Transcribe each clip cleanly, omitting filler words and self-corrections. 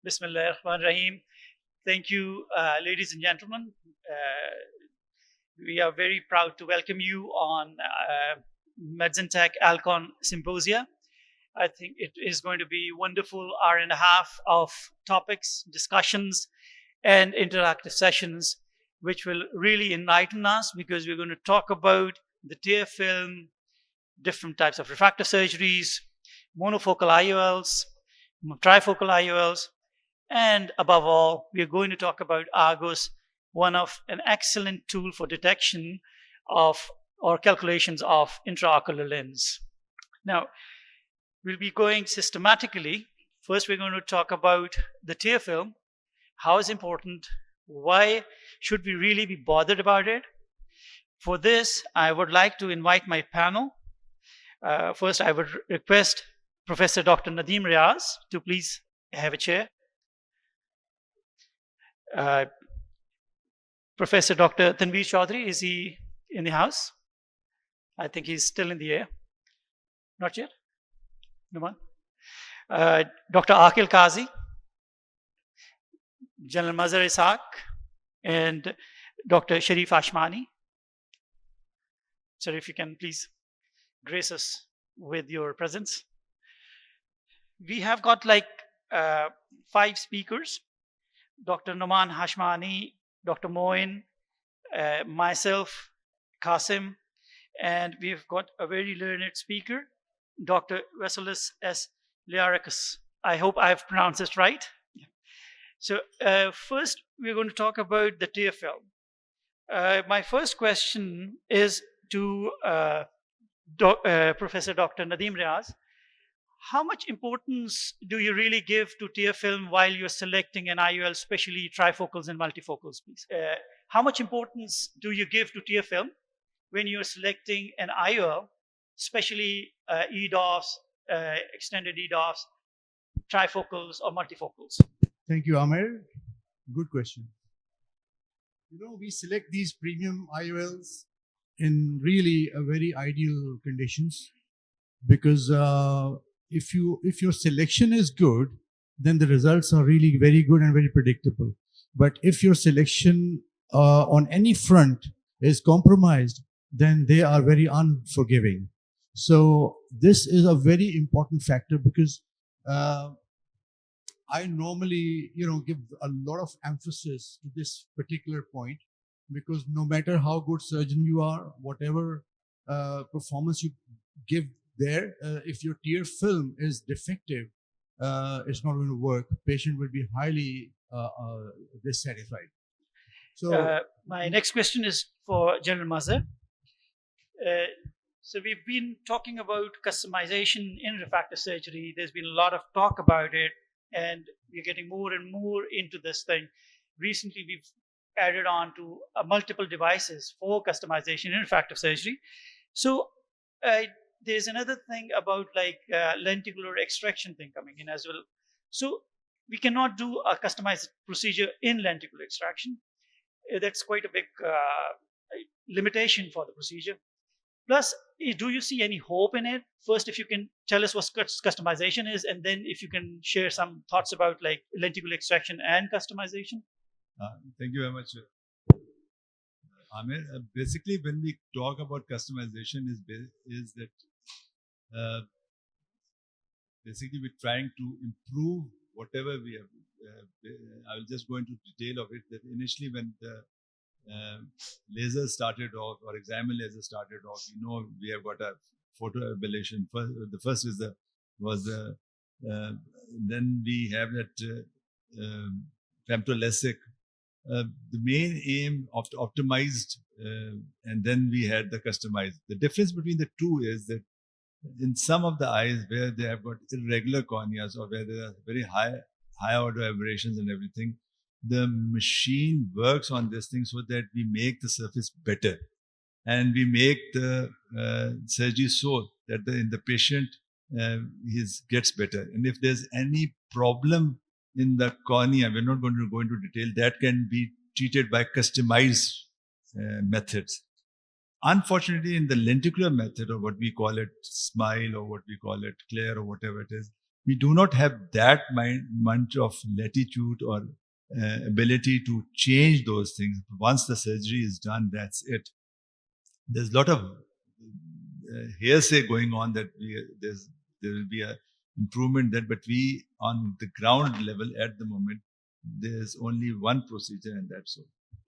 Bismillahirrahmanirrahim. Thank you, ladies and gentlemen. We are very proud to welcome you on MEDZNTECH Alcon Symposia. I think it is going to be a wonderful hour and a half of topics, discussions, and interactive sessions, which will really enlighten us because we're going to talk about the tear film, different types of refractive surgeries, monofocal IOLs, trifocal IOLs, and above all, we are going to talk about Argos, one of an excellent tool for detection of or calculations of intraocular lens. Now, we'll be going systematically. First, we're going to talk about the tear film, how it's important, why should we really be bothered about it. For this, I would like to invite my panel. First, I would request Professor Dr. Nadeem Riaz to please have a chair. Professor Dr. Tanveer Chaudhary, is he in the house? I think he's still in the air. Not yet? No one? Dr. Akil Qazi, General Mazhar Ishaq, and Dr. Sharif Ashmani. Sir, if you can please grace us with your presence. We have got like 5 speakers. Dr. Noman Hashmani, Dr. Moin, myself, Qasim, and we've got a very learned speaker, Dr. Vasilis S. Liarakis. I hope I've pronounced this right. So first, we're going to talk about the tear film. My first question is to Professor Dr. Nadeem Riaz. How much importance do you really give to tear film while you're selecting an IOL, especially trifocals and multifocals, please? How much importance do you give to tear film when you're selecting an IOL, especially EDOFs, extended EDOFs, trifocals or multifocals? Thank you, Amir. Good question. We select these premium IOLs in really a very ideal conditions because if your selection is good, then the results are really very good and very predictable. But if your selection on any front is compromised, then they are very unforgiving. So this is a very important factor because I normally, give a lot of emphasis to this particular point because no matter how good surgeon you are, whatever performance you give there, if your tear film is defective, it's not going to work. Patient will be highly dissatisfied. So my next question is for General Mazhar. So we've been talking about customization in refractive surgery. There's been a lot of talk about it, and we're getting more and more into this thing. Recently, we've added on to multiple devices for customization in refractive surgery. So there's another thing about like lenticular extraction thing coming in as well. So we cannot do a customized procedure in lenticular extraction. That's quite a big limitation for the procedure. Plus, do you see any hope in it? First, if you can tell us what customization is, and then if you can share some thoughts about like lenticular extraction and customization. Thank you very much, Amir. Basically, when we talk about customization, is that basically we're trying to improve whatever we have. I will just go into detail of it. That initially, when the laser started off, or examine laser started off, we have got a photo ablation. The first is then we have that femtolesic. The main aim of optimized, and then we had the customized. The difference between the two is that in some of the eyes where they have got irregular corneas or where there are very high order aberrations and everything, the machine works on this thing so that we make the surface better, and we make the surgery so that in the patient gets better. And if there's any problem in the cornea, we're not going to go into detail, that can be treated by customized methods. Unfortunately, in the lenticular method, or what we call it SMILE, or what we call it CLAIR, or whatever it is, we do not have that much of latitude or ability to change those things. Once the surgery is done, that's it. There's a lot of hearsay going on that there will be a improvement there, but we on the ground level at the moment, there's only one procedure, and that's all.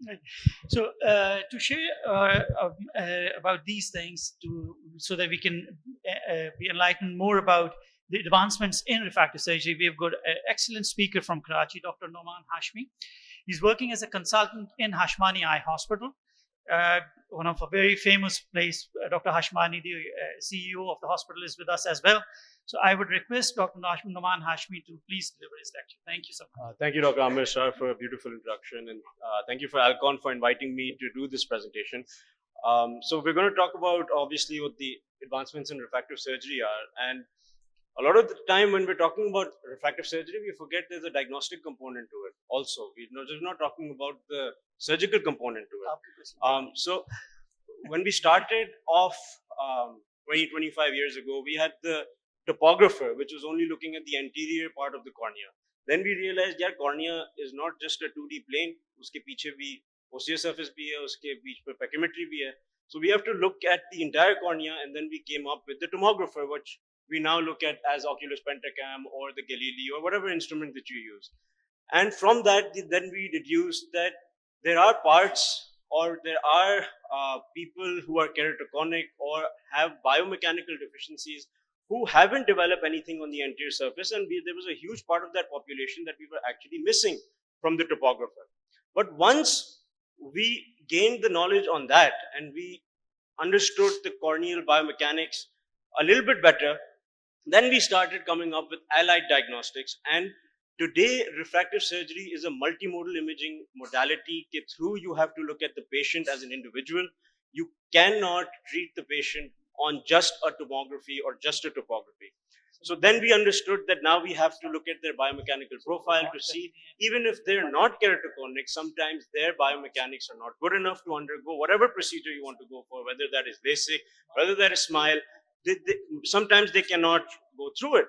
Right. So to share about these things, so that we can be enlightened more about the advancements in refractive surgery, we have got an excellent speaker from Karachi, Dr. Noman Hashmi. He's working as a consultant in Hashmani Eye Hospital, one of a very famous place. Dr. Hashmani, the CEO of the hospital, is with us as well. So I would request Dr. Noman Hashmi to please deliver his lecture. Thank you so much. Thank you, Dr. Amir Shah, for a beautiful introduction, and thank you for Alcon for inviting me to do this presentation. So we're going to talk about obviously what the advancements in refractive surgery are, and a lot of the time when we're talking about refractive surgery, we forget there's a diagnostic component to it also. We're just not talking about the surgical component to it. So when we started off 20-25 years ago, we had the topographer, which was only looking at the anterior part of the cornea. Then we realized, yeah, cornea is not just a 2D plane. Uske piche bhi posterior surface bhi hai, uske beech pe pachymetry bhi hai. So we have to look at the entire cornea, and then we came up with the tomographer, which we now look at as Oculus Pentacam or the Galilei or whatever instrument that you use. And from that, then we deduced that there are parts, or there are people who are keratoconic or have biomechanical deficiencies who haven't developed anything on the anterior surface, and there was a huge part of that population that we were actually missing from the topographer. But once we gained the knowledge on that and we understood the corneal biomechanics a little bit better, then we started coming up with allied diagnostics. And today, refractive surgery is a multimodal imaging modality through you have to look at the patient as an individual. You cannot treat the patient on just a tomography or just a topography. So then we understood that now we have to look at their biomechanical profile to see, even if they're not keratoconic, sometimes their biomechanics are not good enough to undergo whatever procedure you want to go for, whether that is LASIK, whether that is SMILE. Sometimes they cannot go through it.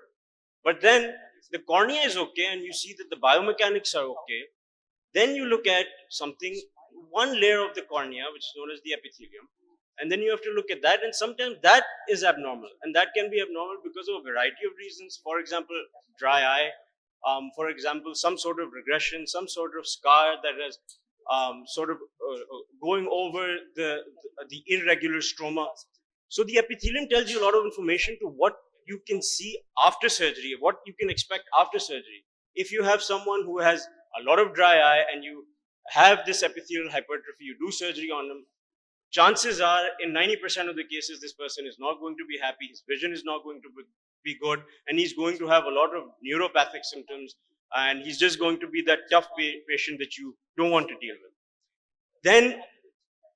But then the cornea is okay and you see that the biomechanics are okay. Then you look at something, one layer of the cornea, which is known as the epithelium. And then you have to look at that, and sometimes that is abnormal, and that can be abnormal because of a variety of reasons. For example, dry eye, for example, some sort of regression, some sort of scar that is going over the irregular stroma. So the epithelium tells you a lot of information to what you can see after surgery, what you can expect after surgery. If you have someone who has a lot of dry eye and you have this epithelial hypertrophy, you do surgery on them, chances are in 90% of the cases, this person is not going to be happy, his vision is not going to be good, and he's going to have a lot of neuropathic symptoms, and he's just going to be that tough patient that you don't want to deal with. Then,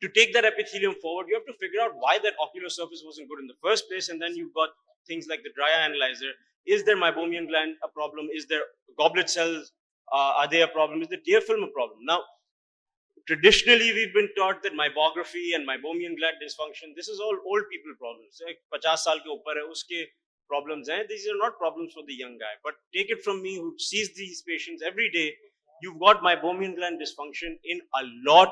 to take that epithelium forward, you have to figure out why that ocular surface wasn't good in the first place, and then you've got things like the dry eye analyzer. Is their meibomian gland a problem? Is their goblet cells, are they a problem? Is the tear film a problem? Now, traditionally, we've been taught that meibography and meibomian gland dysfunction, this is all old people problems. 50 saal ke upar hai, uske problems hain. These are not problems for the young guy. But take it from me, who sees these patients every day, you've got meibomian gland dysfunction in a lot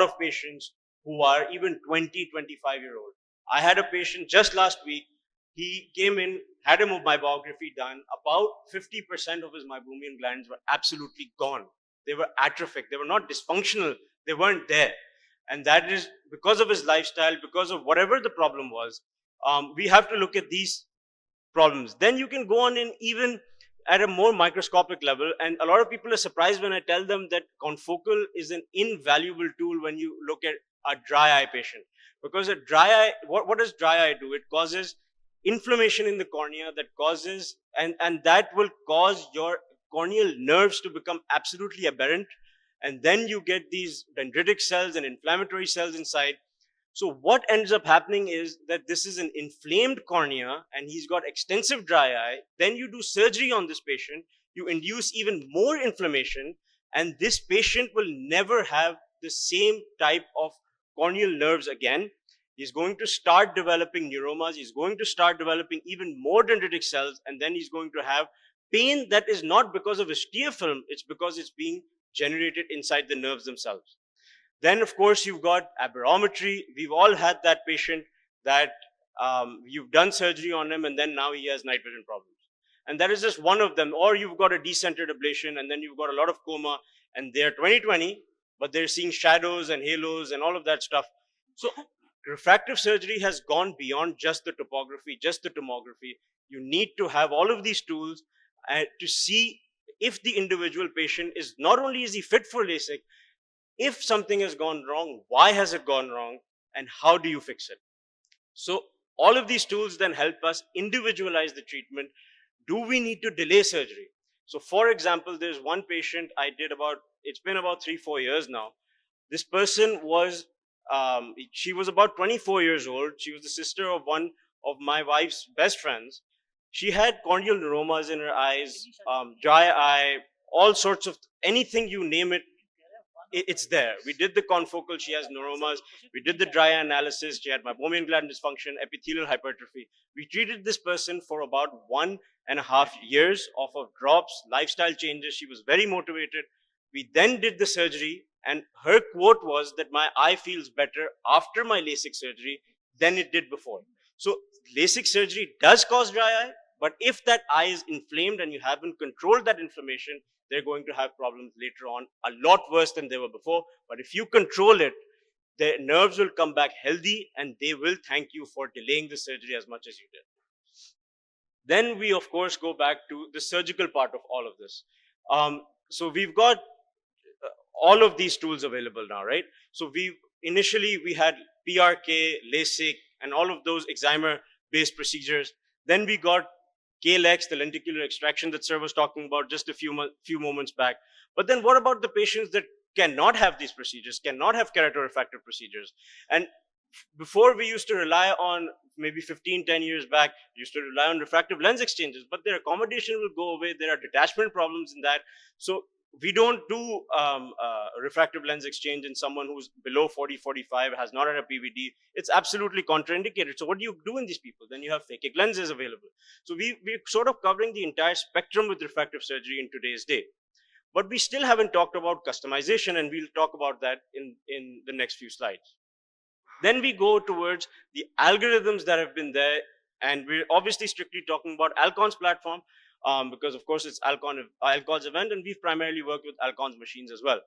of patients who are even 20, 25-year-old. I had a patient just last week. He came in, had a meibography done. About 50% of his meibomian glands were absolutely gone. They were atrophic. They were not dysfunctional. They weren't there. And that is because of his lifestyle, because of whatever the problem was. We have to look at these problems. Then you can go on in even at a more microscopic level. And a lot of people are surprised when I tell them that confocal is an invaluable tool when you look at a dry eye patient. Because a dry eye, what does dry eye do? It causes inflammation in the cornea that causes, and that will cause your corneal nerves to become absolutely aberrant, and then you get these dendritic cells and inflammatory cells inside. So what ends up happening is that this is an inflamed cornea and he's got extensive dry eye. Then you do surgery on this patient, you induce even more inflammation, and this patient will never have the same type of corneal nerves again. He's going to start developing neuromas. He's going to start developing even more dendritic cells, and then he's going to have pain that is not because of his tear film, it's because it's being generated inside the nerves themselves. Then, of course, you've got aberrometry. We've all had that patient that you've done surgery on him, and then now he has night vision problems. And that is just one of them. Or you've got a decentered ablation, and then you've got a lot of coma, and they're 20/20, but they're seeing shadows and halos and all of that stuff. So refractive surgery has gone beyond just the topography, just the tomography. You need to have all of these tools to see if the individual patient is, not only is he fit for LASIK, if something has gone wrong, why has it gone wrong, and how do you fix it? So all of these tools then help us individualize the treatment. Do we need to delay surgery? So for example, there's one patient I did it's been about 3-4 years now. This person was, she was about 24 years old. She was the sister of one of my wife's best friends. She had corneal neuromas in her eyes, dry eye, all sorts of, anything you name it, it's there. We did the confocal, she has neuromas. We did the dry eye analysis. She had meibomian gland dysfunction, epithelial hypertrophy. We treated this person for about 1.5 years off of drops, lifestyle changes. She was very motivated. We then did the surgery, and her quote was that my eye feels better after my LASIK surgery than it did before. So LASIK surgery does cause dry eye, but if that eye is inflamed and you haven't controlled that inflammation, they're going to have problems later on, a lot worse than they were before. But if you control it, their nerves will come back healthy, and they will thank you for delaying the surgery as much as you did. Then we, of course, go back to the surgical part of all of this. So we've got all of these tools available now, right? So initially we had PRK, LASIK, and all of those excimer-based procedures. Then we got KLX, the lenticular extraction that Sir was talking about just a few moments back. But then what about the patients that cannot have these procedures, cannot have keratorefractive procedures? And before, we used to rely on, maybe 10 years back, used to rely on refractive lens exchanges, but their accommodation will go away. There are detachment problems in that. So we don't do refractive lens exchange in someone who's below 40, 45, has not had a PVD. It's absolutely contraindicated. So what do you do in these people? Then you have phakic lenses available. So we're sort of covering the entire spectrum with refractive surgery in today's day. But we still haven't talked about customization, and we'll talk about that in the next few slides. Then we go towards the algorithms that have been there, and we're obviously strictly talking about Alcon's platform, because of course it's Alcon's event, and we've primarily worked with Alcon's machines as well.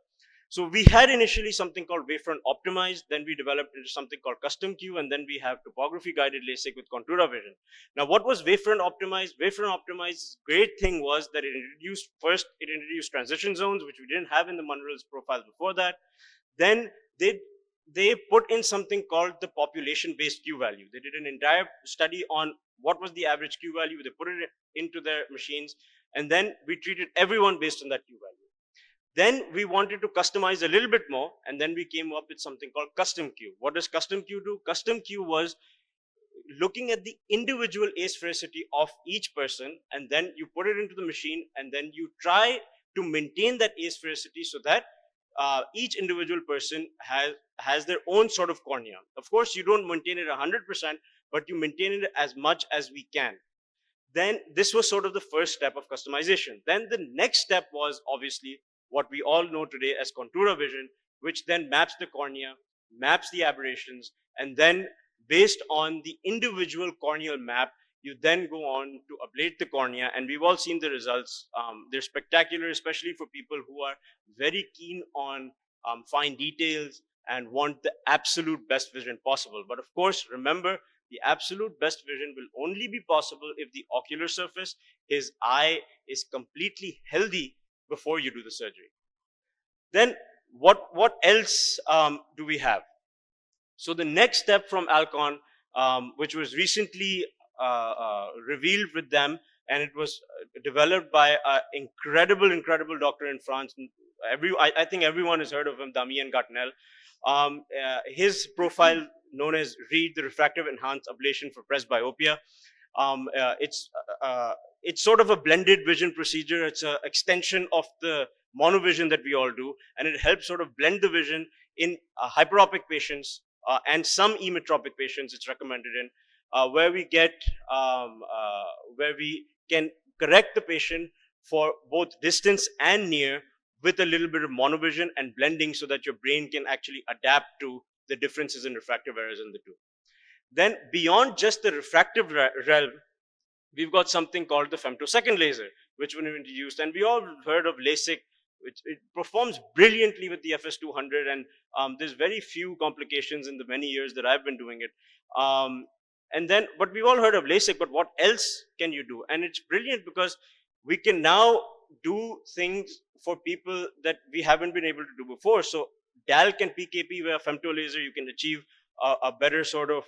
So we had initially something called Wavefront Optimized, then we developed into something called Custom Q, and then we have topography guided LASIK with Contura Vision. Now, what was Wavefront Optimized? Wavefront Optimized's great thing was that it introduced transition zones, which we didn't have in the Monreal's profiles before that. Then they put in something called the population-based Q value. They did an entire study on what was the average Q value. They put it into their machines, and then we treated everyone based on that Q value. Then we wanted to customize a little bit more, and then we came up with something called Custom Q. What does Custom Q do? Custom Q was looking at the individual asphericity of each person, and then you put it into the machine, and then you try to maintain that asphericity so that each individual person has their own sort of cornea. Of course, you don't maintain it 100%, but you maintain it as much as we can. Then this was sort of the first step of customization. Then the next step was obviously what we all know today as Contura Vision, which then maps the cornea, maps the aberrations, and then based on the individual corneal map, you then go on to ablate the cornea, and we've all seen the results. They're spectacular, especially for people who are very keen on fine details and want the absolute best vision possible. But of course, remember, the absolute best vision will only be possible if the ocular surface, his eye, is completely healthy before you do the surgery. Then what else do we have? So the next step from Alcon, which was recently revealed with them, and it was developed by an incredible doctor in France. I think everyone has heard of him, Damien Gartinel. His profile, known as READ, the refractive enhanced ablation for presbyopia. It's sort of a blended vision procedure. It's an extension of the monovision that we all do, and it helps sort of blend the vision in hyperopic patients and some emetropic patients it's recommended in, where we get where we can correct the patient for both distance and near with a little bit of monovision and blending so that your brain can actually adapt to the differences in refractive errors in the two. Then beyond just the refractive realm, we've got something called the femtosecond laser, which we introduced, and we all heard of LASIK, which it performs brilliantly with the FS200, and there's very few complications in the many years that I've been doing it. And then, but we've all heard of LASIK, but what else can you do? And it's brilliant because we can now do things for people that we haven't been able to do before. So DALC and PKP, where femto laser, you can achieve a better sort of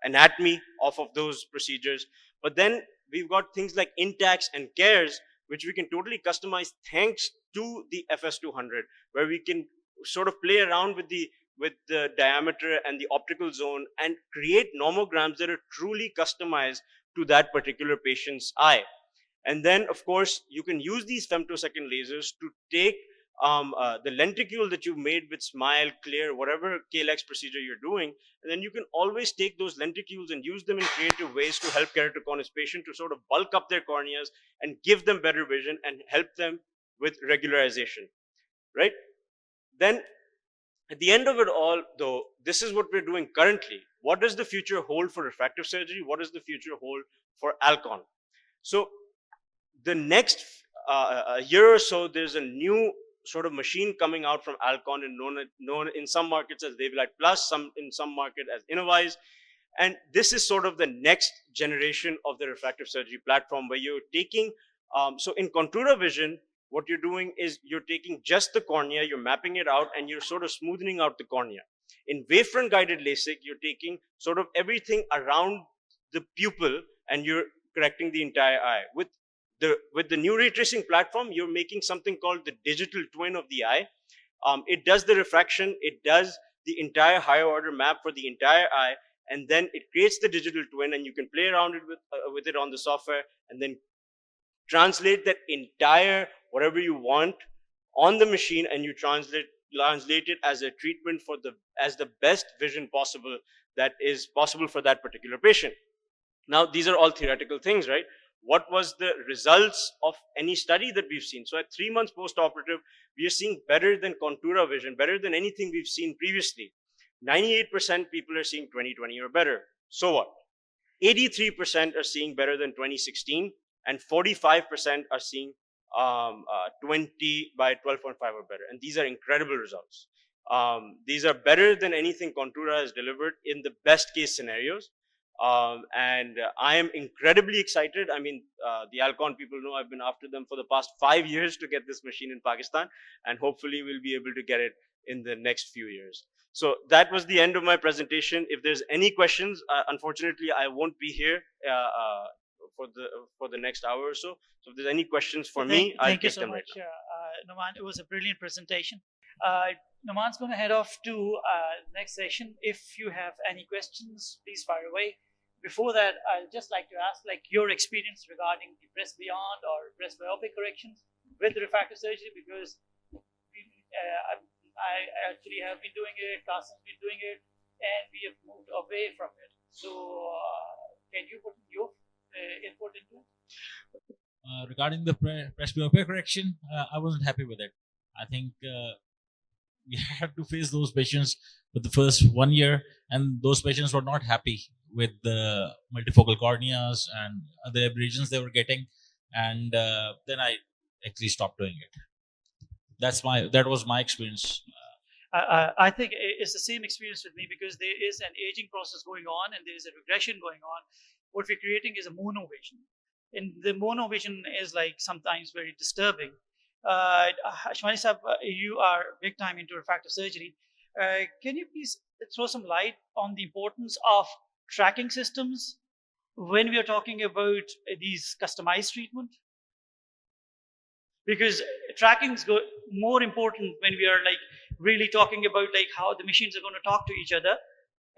anatomy off of those procedures. But then we've got things like Intacs and CARES, which we can totally customize thanks to the FS200, where we can sort of play around with the diameter and the optical zone and create nomograms that are truly customized to that particular patient's eye. And then, of course, you can use these femtosecond lasers to take the lenticule that you've made with SMILE, CLEAR, whatever KLX procedure you're doing, and then you can always take those lenticules and use them in creative ways to help keratoconus patient to sort of bulk up their corneas and give them better vision and help them with regularization, right? Then at the end of it all, though, this is what we're doing currently. What does the future hold for refractive surgery? What does the future hold for Alcon? So the next year or so, there's a new sort of machine coming out from Alcon and known in some markets as Wavelight Plus, in some market as Innovise. And this is sort of the next generation of the refractive surgery platform where you're taking, so in Contura Vision, what you're doing is you're taking just the cornea, you're mapping it out, and you're sort of smoothing out the cornea. In wavefront guided LASIK, you're taking sort of everything around the pupil and you're correcting the entire eye. With the new ray tracing platform, you're making something called the digital twin of the eye. It does the refraction, it does the entire higher order map for the entire eye, and then it creates the digital twin, and you can play around it with it on the software, and then translate that entire whatever you want on the machine, and you translate it as a treatment for as the best vision possible that is possible for that particular patient. Now, these are all theoretical things, right? What was the results of any study that we've seen? So at 3 months post-operative, we are seeing better than Contura Vision, better than anything we've seen previously. 98% people are seeing 20/20 or better. So what? 83% are seeing better than 2016, and 45% are seeing 20 by 12.5 or better. And these are incredible results. These are better than anything Contura has delivered in the best case scenarios. And I am incredibly excited. I mean, the Alcon people know I've been after them for the past 5 years to get this machine in Pakistan, and hopefully we'll be able to get it in the next few years. So that was the end of my presentation. If there's any questions, unfortunately, I won't be here for the next hour or so. So if there's any questions for me, I'll take them right now. Noman. It was a brilliant presentation. Noman's going to head off to next session. If you have any questions, please fire away. Before that, I'd just like to ask, like, your experience regarding the breast beyond or breast myopic corrections with refractive surgery, because I actually have been doing it, Carsten's been doing it, and we have moved away from it. So can you put your input into it? Regarding the breast myopic correction, I wasn't happy with it. I think we had to face those patients for the first 1 year, and those patients were not happy with the multifocal corneas and other aberrations they were getting, and then I actually stopped doing it. That was my experience. I think it's the same experience with me, because there is an aging process going on and there is a regression going on. What we're creating is a monovision, and the monovision is like sometimes very disturbing. Shmani Sahab, you are big time into refractive surgery. Can you please throw some light on the importance of tracking systems when we are talking about these customized treatment? Because tracking is more important when we are like really talking about like how the machines are going to talk to each other.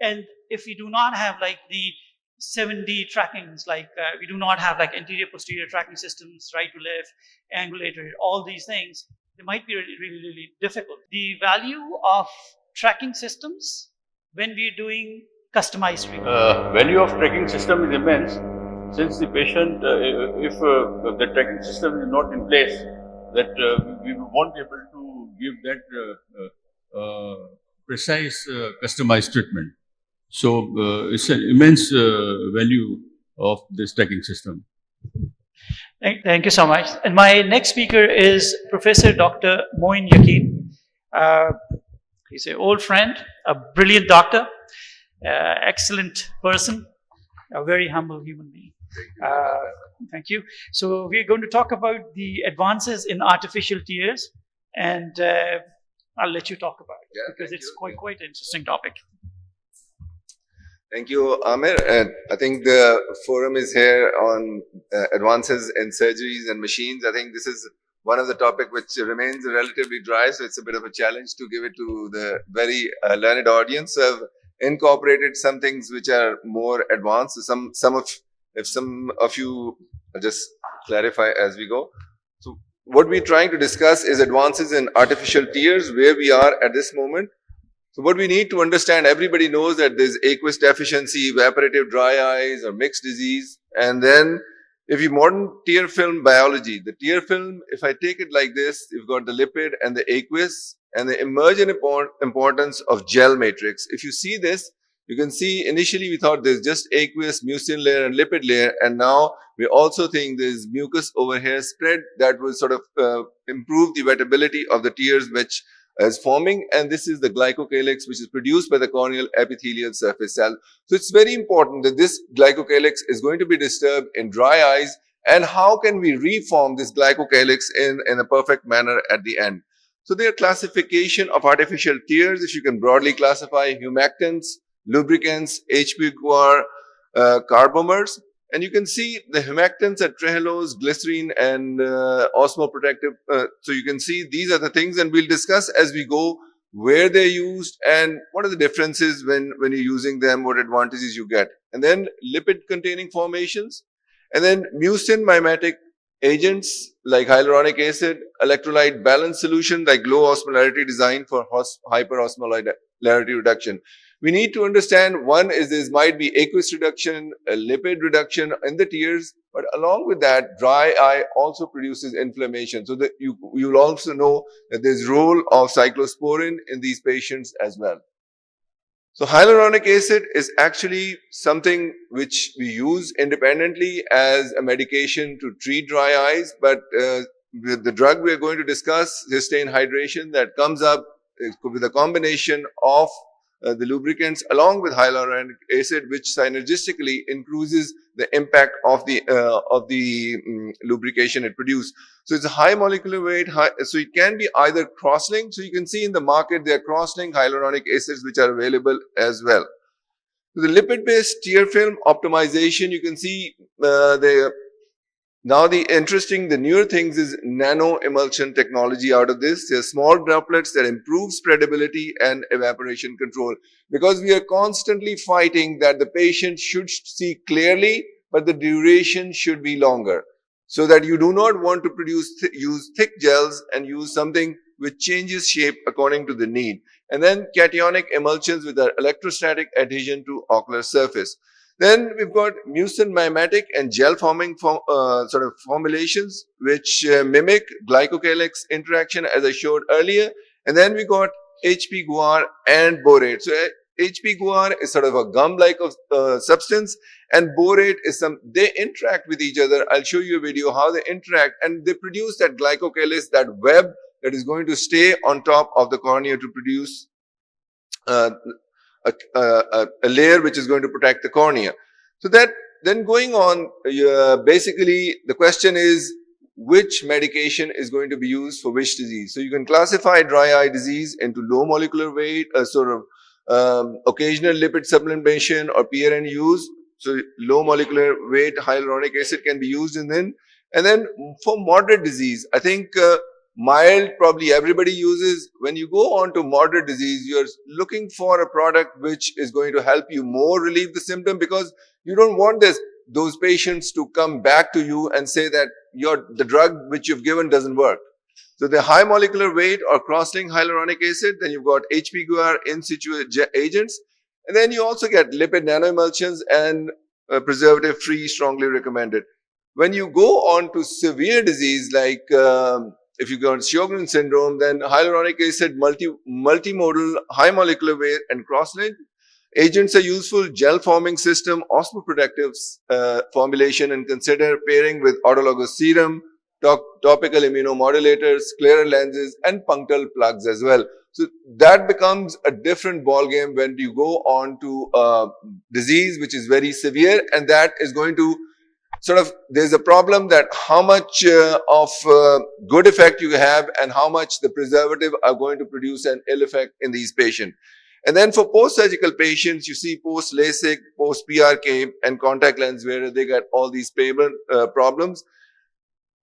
And if we do not have like the 7D trackings, like we do not have like anterior posterior tracking systems, right to left, angulator, all these things, they might be really, really, really difficult. The value of tracking systems when we're doing customized treatment? Value of tracking system is immense since the patient, if the tracking system is not in place, that we won't be able to give that precise customized treatment. So it's an immense value of this tracking system. Thank you so much. And my next speaker is Professor Dr. Moin Yaqeen. He's an old friend, a brilliant doctor, excellent person, a very humble human being. Thank you. So we're going to talk about the advances in artificial tears, and I'll let you talk about it because it's quite an interesting topic. Thank you, Amir. And I think the forum is here on advances in surgeries and machines. I think this is one of the topic which remains relatively dry, so it's a bit of a challenge to give it to the very learned audience. So I've incorporated some things which are more advanced. So if some of you just clarify as we go. So what we're trying to discuss is advances in artificial tears, where we are at this moment. So what we need to understand, everybody knows that there's aqueous deficiency, evaporative dry eyes, or mixed disease. And then if you modern tear film biology, the tear film, if I take it like this, you've got the lipid and the aqueous and the emergent importance of gel matrix. If you see this, you can see initially we thought there's just aqueous, mucin layer and lipid layer. And now we also think there's mucus over here spread that will sort of improve the wettability of the tears which is forming, and this is the glycocalyx which is produced by the corneal epithelial surface cell. So it's very important that this glycocalyx is going to be disturbed in dry eyes, and how can we reform this glycocalyx in a perfect manner at the end. So there are classification of artificial tears, if you can broadly classify: humectants, lubricants, HPQR, carbomers. And you can see the humectants are trehalose, glycerin, and osmoprotective. So you can see these are the things, and we'll discuss as we go where they're used and what are the differences when you're using them, what advantages you get. And then lipid-containing formations, and then mucin mimetic agents like hyaluronic acid, electrolyte balance solution like low osmolarity designed for hyperosmolarity reduction. We need to understand, one is this might be aqueous reduction, a lipid reduction in the tears, but along with that, dry eye also produces inflammation. So that you'll also know that there's role of cyclosporin in these patients as well. So hyaluronic acid is actually something which we use independently as a medication to treat dry eyes, but the drug we are going to discuss, cysteine hydration, that comes up with a combination of the lubricants along with hyaluronic acid, which synergistically increases the impact of the lubrication it produces. So it's a high molecular weight, so it can be either cross-linked. So you can see in the market there are cross-linked hyaluronic acids which are available as well. So the lipid-based tear film optimization, you can see now the newer things is nano emulsion technology out of this. There are small droplets that improve spreadability and evaporation control, because we are constantly fighting that the patient should see clearly, but the duration should be longer. So that you do not want to use thick gels and use something which changes shape according to the need. And then cationic emulsions with an electrostatic adhesion to ocular surface. Then we've got mucin mimetic and gel forming sort of formulations which mimic glycocalyx interaction as I showed earlier. And then we got HP guar and borate. So HP guar is sort of a gum-like substance, and borate is they interact with each other. I'll show you a video how they interact, and they produce that glycocalyx, that web that is going to stay on top of the cornea to produce a layer which is going to protect the cornea. So that then going on, basically the question is which medication is going to be used for which disease. So you can classify dry eye disease into low molecular weight, sort of occasional lipid supplementation or PRN use. So low molecular weight hyaluronic acid can be used and then for moderate disease, I think mild probably everybody uses. When you go on to moderate disease, you're looking for a product which is going to help you more relieve the symptom, because you don't want those patients to come back to you and say that the drug which you've given doesn't work. So the high molecular weight or cross-linked hyaluronic acid, then you've got HPQR in situ agents, And then you also get lipid nanoemulsions and preservative-free, strongly recommended. When you go on to severe disease like if you go on Sjogren syndrome, then hyaluronic acid, multimodal, high molecular weight, and cross-linked agents are useful. Gel forming system, osmoprotective formulation, and consider pairing with autologous serum, topical immunomodulators, clearer lenses, and punctal plugs as well. So that becomes a different ballgame when you go on to disease which is very severe, and that is going to sort of, there's a problem that how much of good effect you have and how much the preservative are going to produce an ill effect in these patients. And then for post-surgical patients, you see post-LASIK, post-PRK, and contact lens where they get all these payment problems.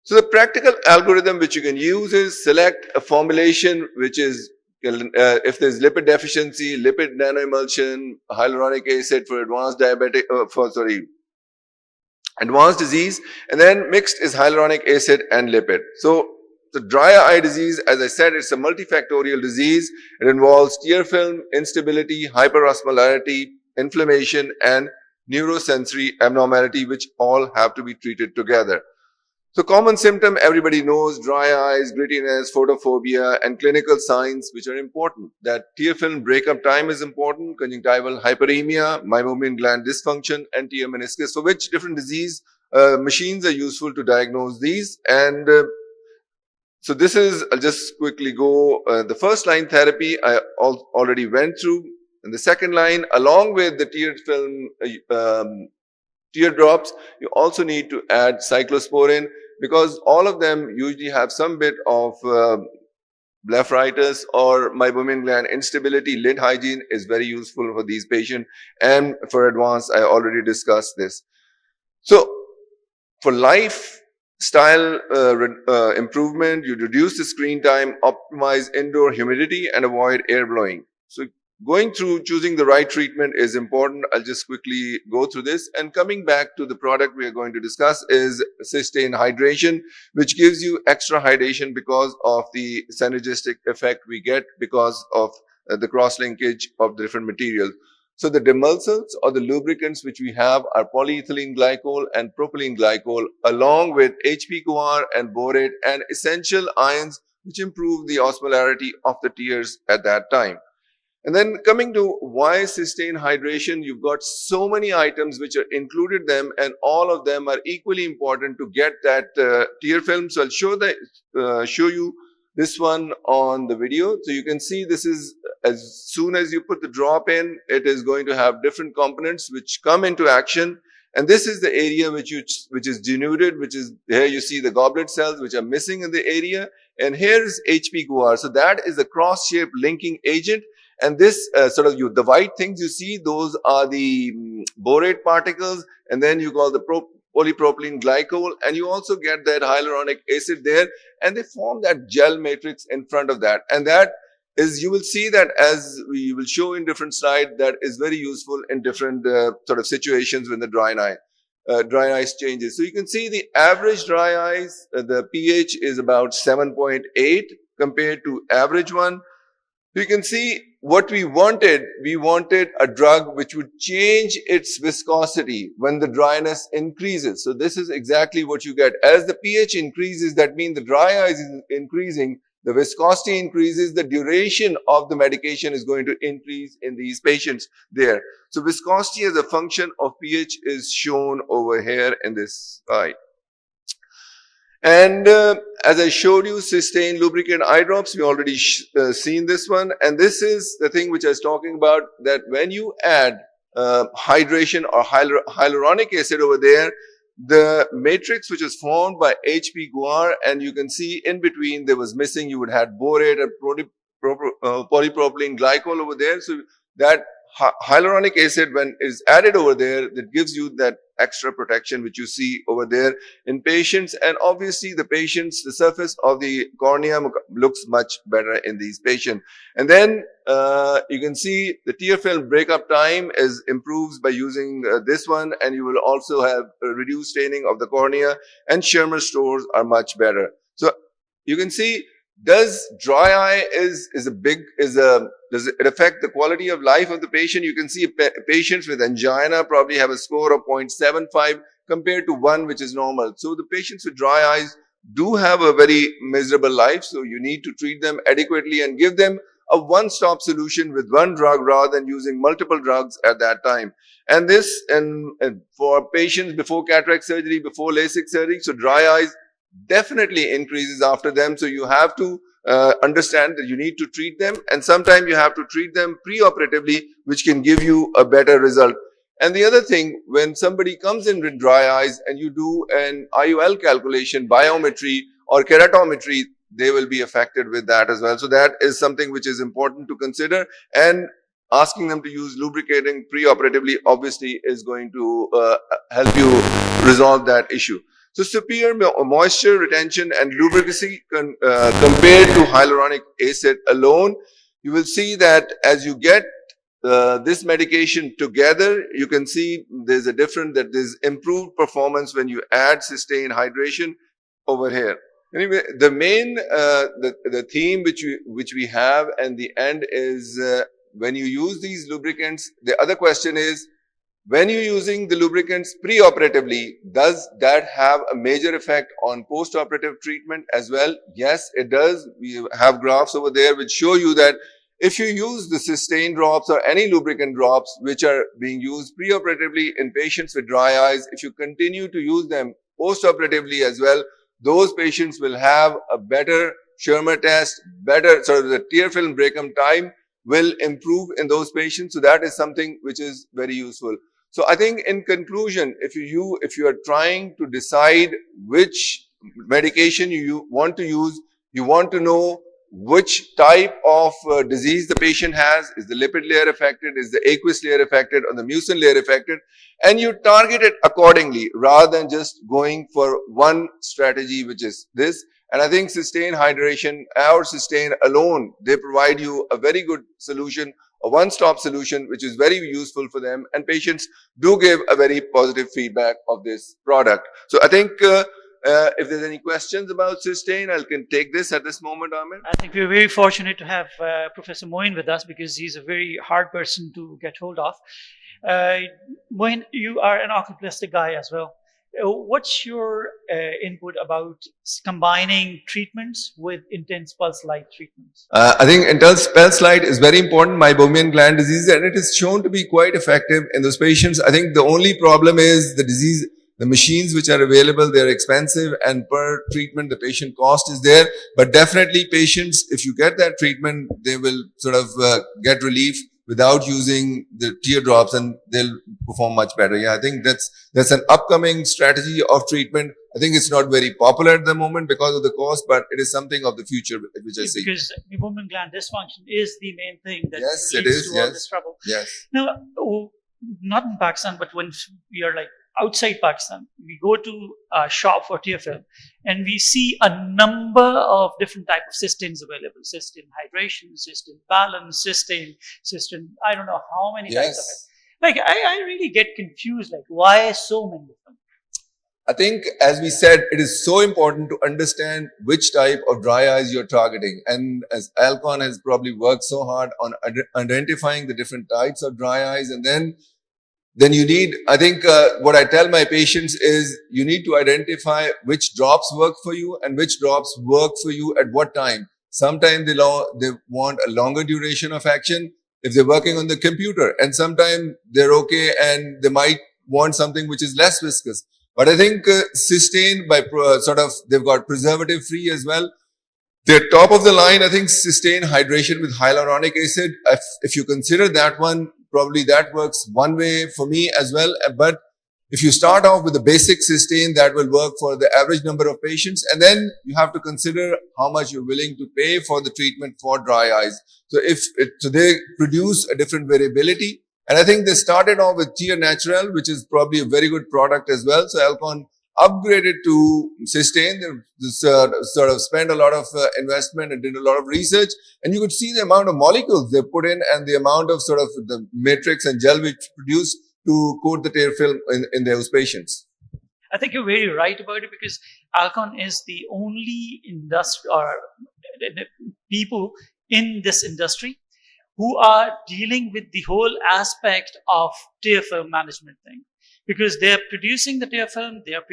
So the practical algorithm which you can use is select a formulation which is, if there's lipid deficiency, lipid nanoemulsion, hyaluronic acid for advanced advanced disease, and then mixed is hyaluronic acid and lipid. So the dry eye disease, as I said, it's a multifactorial disease. It involves tear film, instability, hyperosmolarity, inflammation, and neurosensory abnormality, which all have to be treated together. So common symptom, everybody knows, dry eyes, grittiness, photophobia, and clinical signs which are important. That tear film breakup time is important, conjunctival hyperemia, meibomian gland dysfunction, and tear meniscus, for which different disease machines are useful to diagnose these. And so this is, I'll just quickly go, the first line therapy I already went through. And the second line, along with the tear film teardrops, you also need to add cyclosporin, because all of them usually have some bit of blepharitis or meibomian gland instability. Lid hygiene is very useful for these patients, and for advanced, I already discussed this. So for lifestyle improvement, you reduce the screen time, optimize indoor humidity, and avoid air blowing. So going through choosing the right treatment is important. I'll just quickly go through this. And coming back to the product we are going to discuss is Systane Hydration, which gives you extra hydration because of the synergistic effect we get because of the cross-linkage of different materials. So the demulcents or the lubricants which we have are polyethylene glycol and propylene glycol, along with HP-guar and borate and essential ions which improve the osmolarity of the tears at that time. And then coming to why Systane Hydration, you've got so many items which are included them, and all of them are equally important to get that tear film. So I'll show you this one on the video. So you can see this is, as soon as you put the drop in, it is going to have different components which come into action. And this is the area which is denuded, which is, here you see the goblet cells which are missing in the area. And here is HP-guar. So that is a cross-shaped linking agent. And this the white things you see, those are the borate particles, and then you call the polypropylene glycol, and you also get that hyaluronic acid there, and they form that gel matrix in front of that. And that is, you will see that as we will show in different slides, that is very useful in different situations when the dry eyes changes. So you can see the average dry eyes, the pH is about 7.8 compared to average one. You can see what we wanted a drug which would change its viscosity when the dryness increases. So this is exactly what you get. As the pH increases, that means the dry eyes is increasing, the viscosity increases, the duration of the medication is going to increase in these patients there. So viscosity as a function of pH is shown over here in this slide. And as I showed you, Systane lubricant eye drops, we already seen this one. And this is the thing which I was talking about, that when you add hydration or hyaluronic acid over there, the matrix which is formed by HP-guar, and you can see in between there was missing, you would have borate and polypropylene glycol over there. So that hyaluronic acid, when is added over there, that gives you that extra protection which you see over there in patients. And obviously the surface of the cornea looks much better in these patients. And then you can see the tear film breakup time improves by using this one, and you will also have a reduced staining of the cornea, and Schirmer stores are much better. So you can see does dry eye does it affect the quality of life of the patient? You can see patients with angina probably have a score of 0.75 compared to 1, which is normal. So the patients with dry eyes do have a very miserable life. So you need to treat them adequately and give them a one-stop solution with one drug rather than using multiple drugs at that time. And this, and for patients before cataract surgery, before LASIK surgery, so dry eyes definitely increases after them. So you have to understand that you need to treat them, and sometimes you have to treat them pre-operatively, which can give you a better result. And the other thing, when somebody comes in with dry eyes and you do an IOL calculation, biometry or keratometry, they will be affected with that as well. So that is something which is important to consider, and asking them to use lubricating pre-operatively obviously is going to help you resolve that issue. So superior moisture retention and lubricancy compared to hyaluronic acid alone, you will see that as you get this medication together, you can see there's there's improved performance when you add sustained hydration over here. Anyway, the main the theme which we have and the end is when you use these lubricants. The other question is, when you're using the lubricants pre-operatively, does that have a major effect on post-operative treatment as well? Yes, it does. We have graphs over there which show you that if you use the Systane drops or any lubricant drops which are being used pre-operatively in patients with dry eyes, if you continue to use them post-operatively as well, those patients will have a better Schirmer test, better sort of the tear film break-up time will improve in those patients. So that is something which is very useful. So I think in conclusion, if you are trying to decide which medication you want to use, you want to know which type of disease the patient has. Is the lipid layer affected? Is the aqueous layer affected? Or the mucin layer affected? And you target it accordingly rather than just going for one strategy, which is this. And I think Systane hydration or Systane alone, they provide you a very good solution, a one-stop solution, which is very useful for them. And patients do give a very positive feedback of this product. So I think if there's any questions about Systane, I can take this at this moment, Ahmed. I think we're very fortunate to have Professor Moin with us, because he's a very hard person to get hold of. Moin, you are an oculoplastic guy as well. What's your input about combining treatments with intense pulse light treatments? I think intense pulse light is very important, meibomian gland disease, and it is shown to be quite effective in those patients. I think the only problem is the disease. The machines which are available, they're expensive, and per treatment, the patient cost is there. But definitely patients, if you get that treatment, they will sort of get relief without using the teardrops, and they'll perform much better. Yeah, I think that's an upcoming strategy of treatment. I think it's not very popular at the moment because of the cost, but it is something of the future which I see. Because meibomian gland dysfunction is the main thing that Yes, leads it is. to all Yes. this trouble. Yes. Now, not in Pakistan, but when we are like outside Pakistan, we go to a shop for tear film, and we see a number of different type of Systanes available: Systane hydration, Systane balance, Systane. I don't know how many types of it. Like I really get confused. Like, why so many of them? I think, as we said, it is so important to understand which type of dry eyes you're targeting. And as Alcon has probably worked so hard on identifying the different types of dry eyes, and then you need, I think what I tell my patients is you need to identify which drops work for you and which drops work for you at what time. Sometimes they want a longer duration of action if they're working on the computer, and sometimes they're okay and they might want something which is less viscous. But I think Systane, by they've got preservative free as well. They're top of the line. I think Systane hydration with hyaluronic acid. If you consider that one, probably that works one way for me as well. But if you start off with the basic Systane, that will work for the average number of patients. And then you have to consider how much you're willing to pay for the treatment for dry eyes. So so they produce a different variability. And I think they started off with Tear Natural, which is probably a very good product as well. So Alcon upgraded to Systane. They sort of spent a lot of investment and did a lot of research. And you could see the amount of molecules they put in and the amount of sort of the matrix and gel which produced to coat the tear film in those patients. I think you're very right about it, because Alcon is the only industry or the people in this industry who are dealing with the whole aspect of tear film management thing. Because they're producing the tear film, they are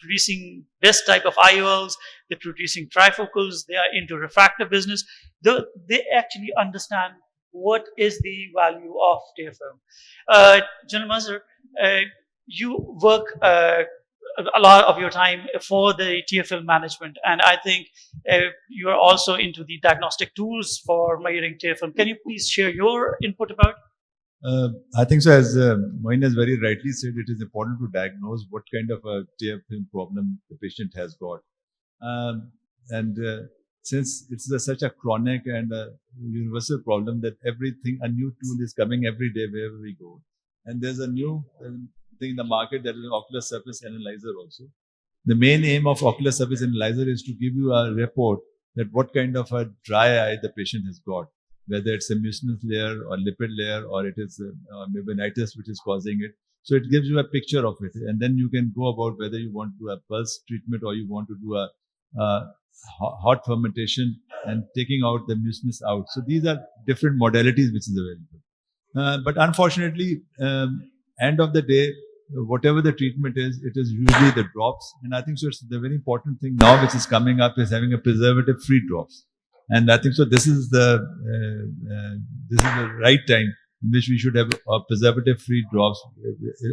producing best type of IOLs, they're producing trifocals, they are into refractive business. They actually understand what is the value of tear film. General Mazhar, you work a lot of your time for the tear film management, and I think you are also into the diagnostic tools for measuring tear film. Can you please share your input about? I think so. As Moin has very rightly said, it is important to diagnose what kind of a tear film problem the patient has got. And since it's such a chronic and universal problem that a new tool is coming every day wherever we go. And there's a new thing in the market that is an ocular surface analyzer also. The main aim of ocular surface analyzer is to give you a report that what kind of a dry eye the patient has got, whether it's a mucinous layer or lipid layer or it is meningitis which is causing it. So it gives you a picture of it, and then you can go about whether you want to do a pulse treatment or you want to do a hot fermentation and taking out the mucinous out. So these are different modalities which is available. But unfortunately, end of the day, whatever the treatment is, it is usually the drops. And I think so. It's the very important thing now which is coming up is having a preservative-free drops. And I think so. This is the right time in which we should have preservative-free drops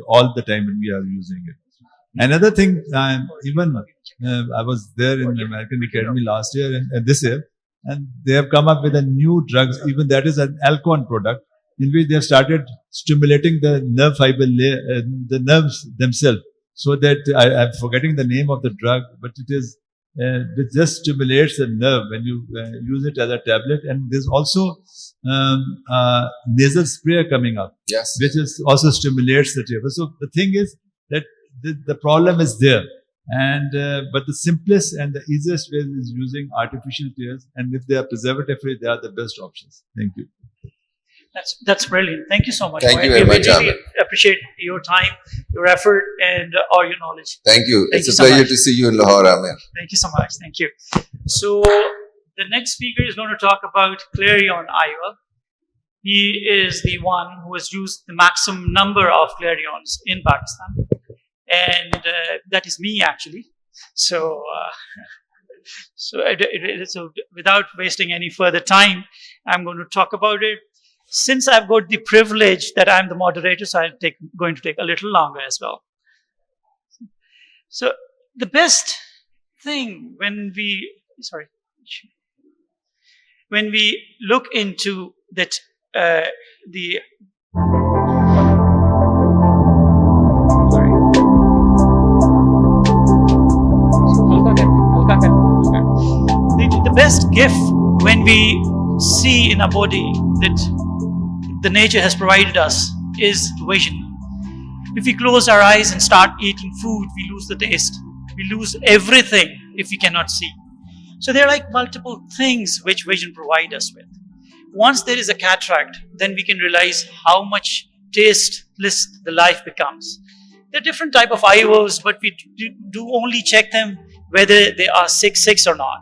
all the time when we are using it. Another thing, even I was there in the American Academy last year and this year, and they have come up with a new drugs. Even that is an Alcon product in which they have started stimulating the nerve fiber layer, the nerves themselves. So that I'm forgetting the name of the drug, but it just stimulates the nerve when you use it as a tablet. And there's also nasal spray coming up, Yes. which is also stimulates the tear. So the thing is that the problem is there, and but the simplest and the easiest way is using artificial tears, and if they are preservative free, they are the best options. Thank you. That's brilliant. Thank you so much. Thank you very much, really Ahmed. appreciate your time, your effort, and all your knowledge. Thank you. Thank It's you a so pleasure much. to see you in Lahore, Amir. Thank you so much. Thank you. So the next speaker is going to talk about Clarion IOL. He is the one who has used the maximum number of Clarions in Pakistan, and that is me actually. So, so without wasting any further time, I'm going to talk about it. Since I've got the privilege that I'm the moderator, so I'm going to take a little longer as well. So the best thing when we look into that the best gift when we see in our body that the nature has provided us is vision. If we close our eyes and start eating food, we lose the taste. We lose everything if we cannot see. So there are like multiple things which vision provides us with. Once there is a cataract, then we can realize how much tasteless the life becomes. There are different type of IOLs, but we do only check them whether they are 6/6 or not.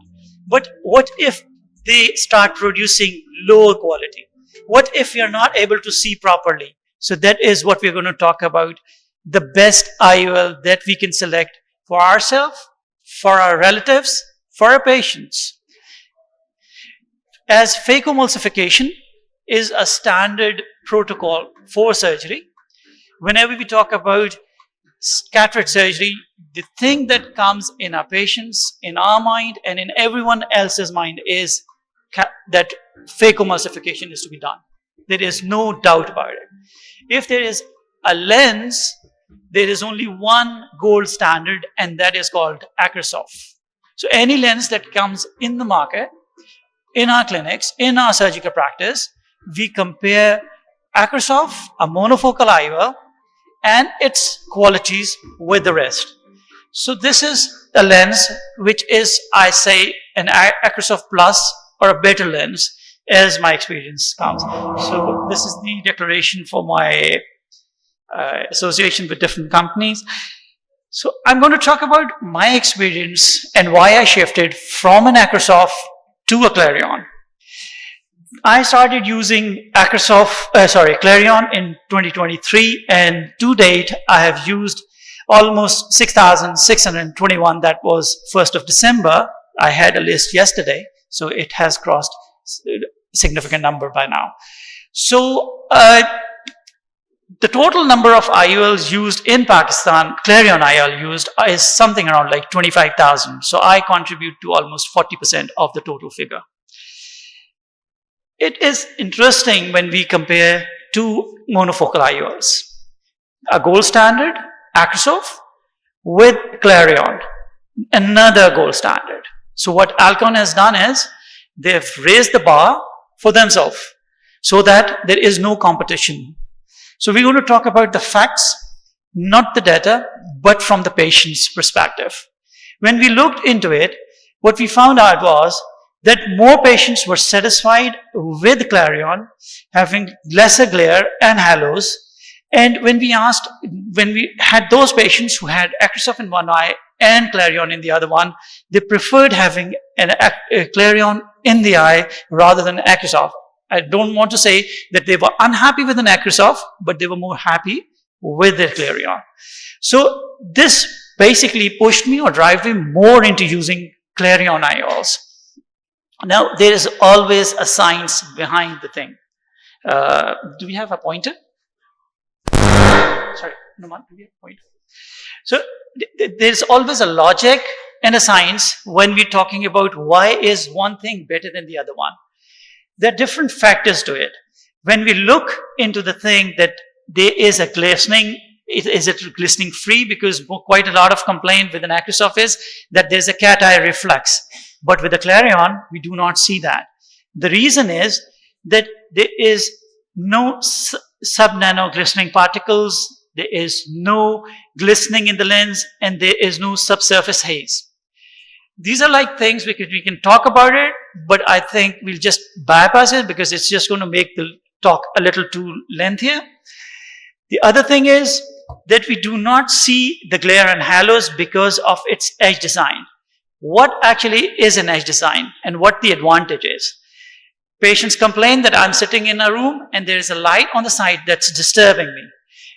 But what if they start producing lower quality? What if we are not able to see properly? So that is what we're going to talk about. The best IOL that we can select for ourselves, for our relatives, for our patients. As phacoemulsification is a standard protocol for surgery, whenever we talk about cataract surgery, the thing that comes in our patients, in our mind, and in everyone else's mind is that phacoemulsification is to be done. There is no doubt about it. If there is a lens, there is only one gold standard, and that is called Acrosoft. So any lens that comes in the market, in our clinics, in our surgical practice, we compare Acrosoft, a monofocal IOL, and its qualities with the rest. So this is a lens which is, I say, an Acrosoft Plus or a better lens, as my experience comes. So this is the declaration for my association with different companies. So I'm going to talk about my experience and why I shifted from an Acrosoft to a Clarion. I started using Clarion in 2023, and to date, I have used almost 6,621. That was 1st of December. I had a list yesterday, so it has crossed a significant number by now. So the total number of IOLs used in Pakistan, Clarion IOL used, is something around like 25,000. So I contribute to almost 40% of the total figure. It is interesting when we compare two monofocal IOLs. A gold standard, Acrosof, with Clarion, another gold standard. So what Alcon has done is, they've raised the bar for themselves so that there is no competition. So we're going to talk about the facts, not the data, but from the patient's perspective. When we looked into it, what we found out was that more patients were satisfied with Clarion, having lesser glare and halos. And when we had those patients who had Acrosof in one eye and Clarion in the other one, they preferred having a Clarion in the eye rather than Acrosof. I don't want to say that they were unhappy with an Acrosof, but they were more happy with their Clarion. So this basically pushed me or drive me more into using Clarion IOLs. Now, there is always a science behind the thing. Do we have a pointer? Sorry, no, do we have a pointer? So there's always a logic and a science when we're talking about why is one thing better than the other one. There are different factors to it. When we look into the thing that there is a glistening, is it glistening free? Because quite a lot of complaint with an Acrosof is that there's a cat eye reflex. But with the Clarion, we do not see that. The reason is that there is no sub-nano glistening particles, there is no glistening in the lens, and there is no subsurface haze. These are like things we can talk about it, but I think we'll just bypass it because it's just going to make the talk a little too lengthier. The other thing is that we do not see the glare and halos because of its edge design. What actually is an edge design and what the advantage is? Patients complain that I'm sitting in a room and there is a light on the side that's disturbing me.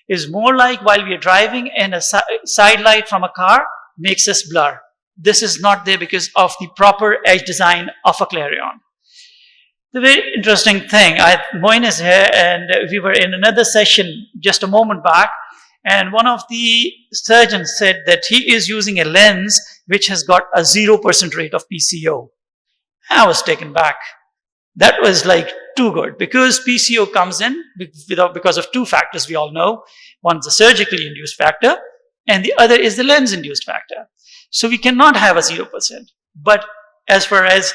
It's more like while we are driving and a side light from a car makes us blur. This is not there because of the proper edge design of a Clarion. The very interesting thing, Moin is here, and we were in another session just a moment back, and one of the surgeons said that he is using a lens which has got a 0% rate of PCO. I was taken back. That was like too good, because PCO comes in because of two factors we all know. One is the surgically induced factor, and the other is the lens induced factor. So we cannot have a 0%. But as far as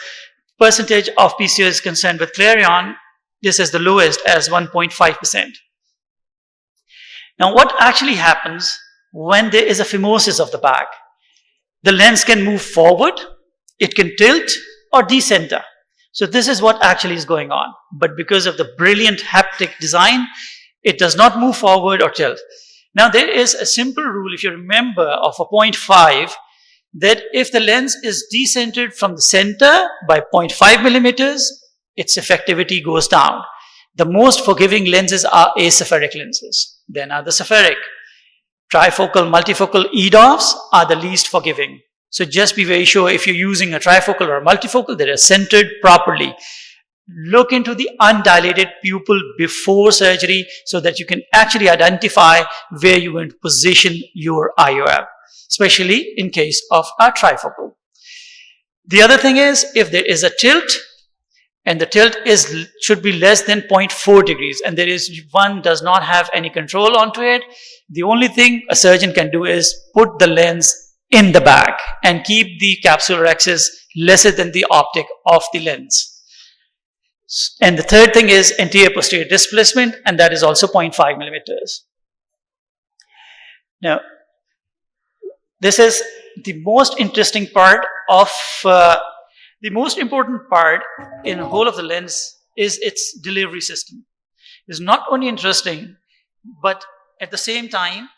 percentage of PCO is concerned with Clarion, this is the lowest as 1.5%. Now, what actually happens when there is a phimosis of the bag? The lens can move forward, it can tilt or decenter. So this is what actually is going on. But because of the brilliant haptic design, it does not move forward or tilt. Now, there is a simple rule, if you remember, of a 0.5, that if the lens is decentered from the center by 0.5 millimeters, its effectivity goes down. The most forgiving lenses are aspheric lenses. Then are the spheric. Trifocal, multifocal EDOFs are the least forgiving. So just be very sure if you're using a trifocal or a multifocal that are centered properly. Look into the undilated pupil before surgery so that you can actually identify where you're going to position your IOL, especially in case of a trifocal. The other thing is, if there is a tilt, and the tilt should be less than 0.4 degrees, and one does not have any control onto it, the only thing a surgeon can do is put the lens in the bag and keep the capsular axis lesser than the optic of the lens. And the third thing is anterior posterior displacement, and that is also 0.5 millimeters. Now, this is the most interesting part of, the most important part in the whole of the lens is its delivery system. It's not only interesting, but at the same time,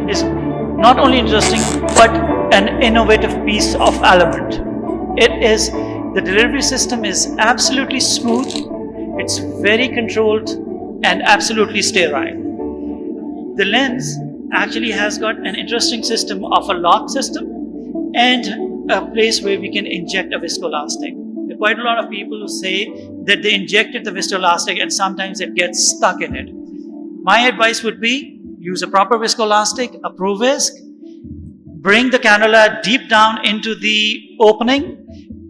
it's not only interesting, but an innovative piece of element. It is The delivery system is absolutely smooth, it's very controlled and absolutely sterile. The lens actually has got an interesting system of a lock system and a place where we can inject a viscoelastic. There are quite a lot of people who say that they injected the viscoelastic and sometimes it gets stuck in it. My advice would be use a proper viscoelastic, a ProVisc, bring the cannula deep down into the opening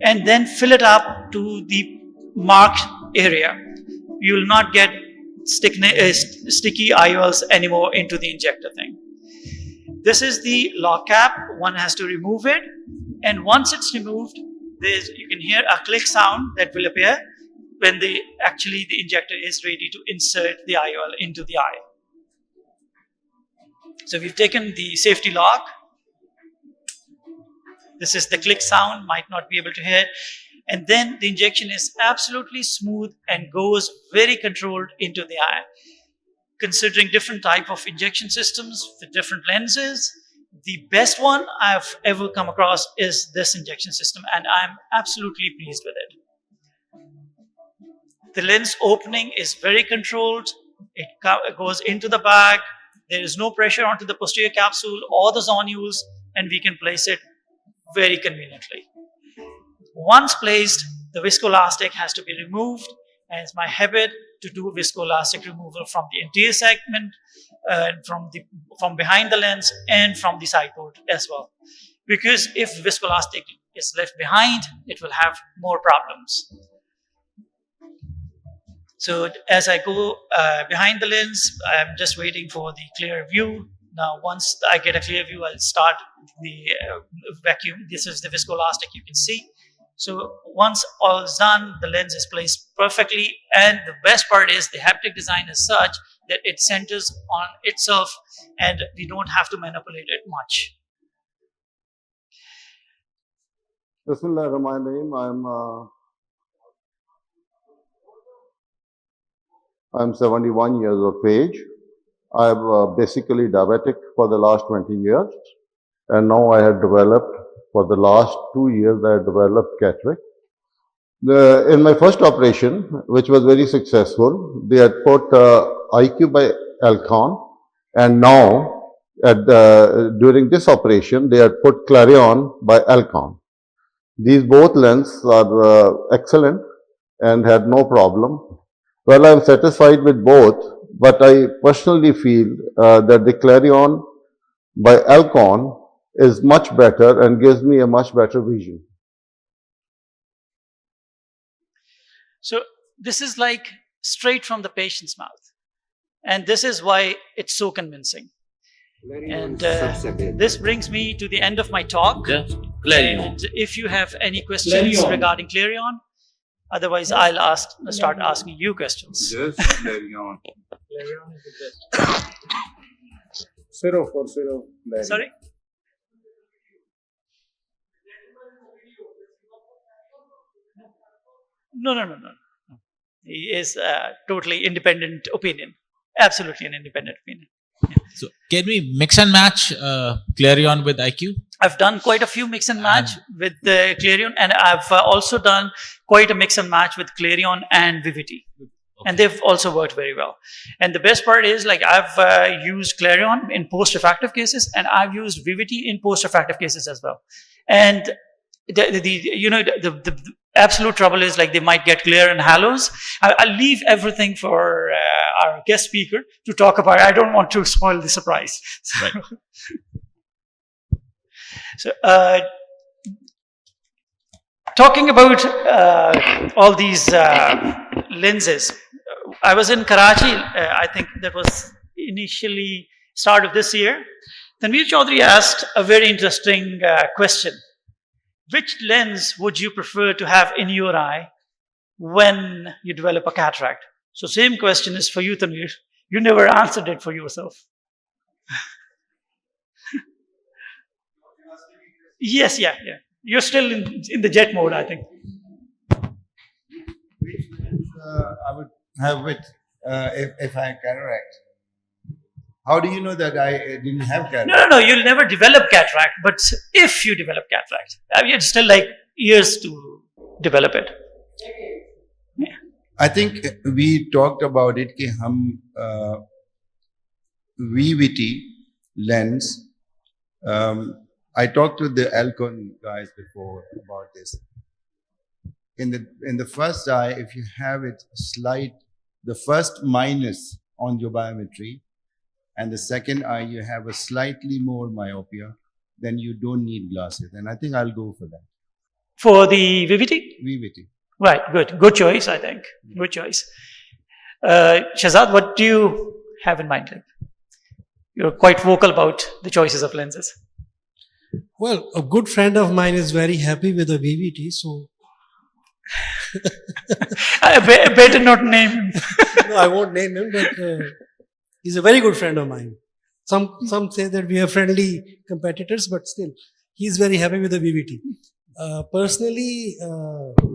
and then fill it up to the marked area. You will not get sticky IOLs anymore into the injector thing. This is the lock cap. One has to remove it, and once it's removed, you can hear a click sound that will appear when the injector is ready to insert the IOL into the eye. So we've taken the safety lock. This is the click sound, might not be able to hear. And then the injection is absolutely smooth and goes very controlled into the eye. Considering different type of injection systems with different lenses, the best one I've ever come across is this injection system, and I'm absolutely pleased with it. The lens opening is very controlled. It goes into the bag. There is no pressure onto the posterior capsule or the zonules, and we can place it very conveniently. Once placed, the viscoelastic has to be removed, and it's my habit to do viscoelastic removal from the anterior segment, from behind the lens, and from the side port as well. Because if viscoelastic is left behind, it will have more problems. So as I go behind the lens, I'm just waiting for the clear view. Now, once I get a clear view, I'll start the vacuum. This is the viscoelastic you can see. So once all is done, the lens is placed perfectly, and the best part is the haptic design is such that it centers on itself and we don't have to manipulate it much. Bismillah ar-Rahman I'm 71 years of age. I'm basically diabetic for the last 20 years, and now I have developed, for the last 2 years, I have developed cataract. In my first operation, which was very successful, they had put IQ by Alcon, and now during this operation, they had put Clarion by Alcon. These both lenses are excellent and had no problem. Well, I'm satisfied with both, but I personally feel that the Clarion by Alcon is much better and gives me a much better vision. So this is like straight from the patient's mouth. And this is why it's so convincing. And this brings me to the end of my talk. And if you have any questions regarding Clarion, otherwise I'll start asking you questions. Just Clarion. Clarion is the best. Zero for zero. Sorry? No. He is a totally independent opinion. Absolutely an independent opinion. Yeah. So can we mix and match Clarion with IQ? I've done quite a few mix and match with the Clarion, and I've also done quite a mix and match with Clarion and Vivity. Okay. And they've also worked very well. And the best part is, like, I've used Clarion in post-refractive cases, and I've used Vivity in post-refractive cases as well. And the absolute trouble is, like, they might get glare and halos. I'll leave everything for our guest speaker to talk about. I don't want to spoil the surprise. So, right. So talking about all these lenses, I was in Karachi. I think that was initially start of this year. Tanveer Chaudhary asked a very interesting question. Which lens would you prefer to have in your eye when you develop a cataract? So same question is for you, Tanveer. You never answered it for yourself. Yes, yeah. You're still in the jet mode, I think. Which lens I would have with if I have cataract? How do you know that I didn't have cataract? No. You'll never develop cataract. But if you develop cataract, I mean, it's still like years to develop it? I think we talked about it कि हम VVT lens. I talked to the Alcon guys before about this. In the first eye, if you have it slight, the first minus on your biometry, and the second eye you have a slightly more myopia, then you don't need glasses. And I think I'll go for that. For the VVT? VVT. Right, good choice, I think. Good choice. Shahzad, what do you have in mind? You're quite vocal about the choices of lenses. Well, a good friend of mine is very happy with the VVT, so I better not name him. no, I won't name him, but he's a very good friend of mine. Some say that we are friendly competitors, but still, he's very happy with the VVT. Personally,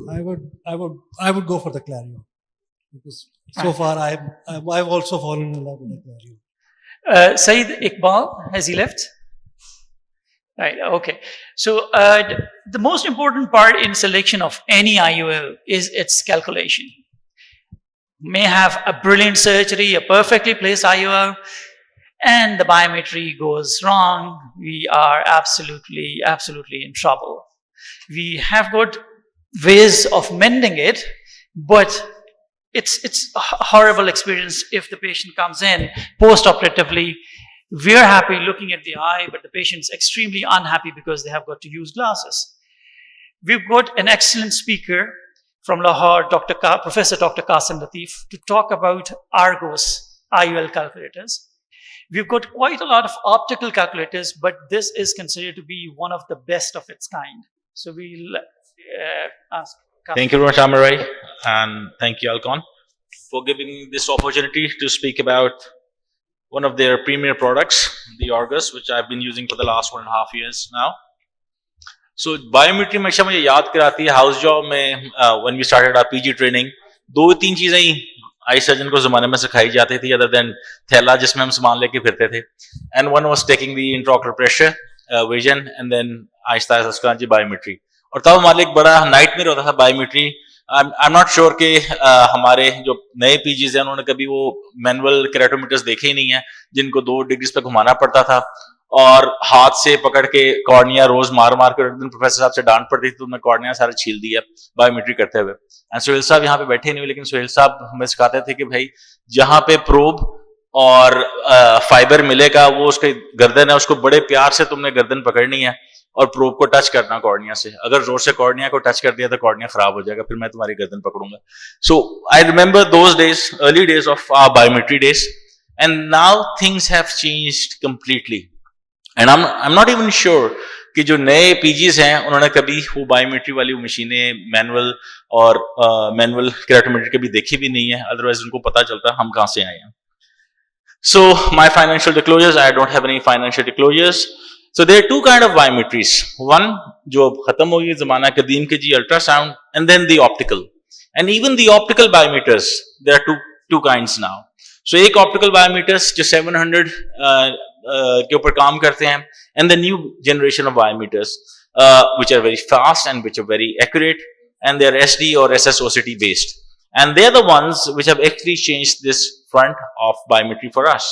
I would go for the Clarion because so far I've also fallen in love with the Clarion. Saeed Iqbal, has he left? Right, okay. So the most important part in selection of any IOL is its calculation. May have a brilliant surgery, a perfectly placed IOL, and the biometry goes wrong. We are absolutely in trouble. We have got ways of mending it, but it's a horrible experience if the patient comes in post-operatively. We're happy looking at the eye, but the patient's extremely unhappy because they have got to use glasses. We've got an excellent speaker from Lahore, Professor Dr. Qasim Latif, to talk about Argos IOL calculators. We've got quite a lot of optical calculators, but this is considered to be one of the best of its kind. So we'll ask. Thank you very much, Amarai, and thank you, Alcon, for giving me this opportunity to speak about one of their premier products, the Argus, which I've been using for the last 1.5 years now. So biometry हमेशा मुझे याद कराती है house job में when we started our PG training, 2-3 चीजें ही eye surgeon को जमाने में सिखाई जाती थी other than थैला जिसमें हम सामान लेके फिरते थे, and one was taking the intraocular pressure vision, and then Aahista Aahista उसका जी biometry. और तब हमारे एक बड़ा नाइटमेयर होता था biometry. I'm not sure कि हमारे जो नए पीजीज हैं उन्होंने कभी वो मैनुअल केराटोमीटर्स देखे ही नहीं है जिनको 2 डिग्रीज पे घुमाना पड़ता था और हाथ से पकड़ के कॉर्निया रोज मार के एक दिन प्रोफेसर साहब से डांट पड़ती थी तो उन्होंने कॉर्निया सारा छील दिया बायोमेट्री करते हुए. एंड सोहेल साहब यहाँ पे बैठे नहीं हुए, लेकिन सोहेल साहब हमें सिखाते थे कि भाई जहां पे प्रोब और फाइबर मिलेगा वो उसके गर्दन है, उसको बड़े प्यार से तुमने गर्दन पकड़नी है और प्रोब को टच करना कॉर्निया से. अगर जोर से कॉर्निया को टच कर दिया तो कॉर्निया खराब हो जाएगा, फिर मैं तुम्हारी गर्दन पकड़ूंगा. So I remember those days, early days of our biometry days, and now things have changed completely. And I am not even sure कि जो नए पीजीज हैं उन्होंने कभी वो बायोमेट्री वाली मशीनें मैनुअल और मैनुअल केराटोमेट्री कभी देखी भी नहीं है, अदरवाइज उनको पता चलता हम कहां से आए हैं. So my financial disclosures, I don't have any financial disclosures. So there are two kind of biometries. One जो खत्म हो गई ज़माना कदीम के जी ultrasound, and then the optical. And even the optical biometers, there are two kinds now. So एक optical biometers जो 700 के ऊपर काम करते हैं, and the new generation of biometers which are very fast and which are very accurate, and they are SD or SSOCT based. And they are the ones which have actually changed this front of biometry for us.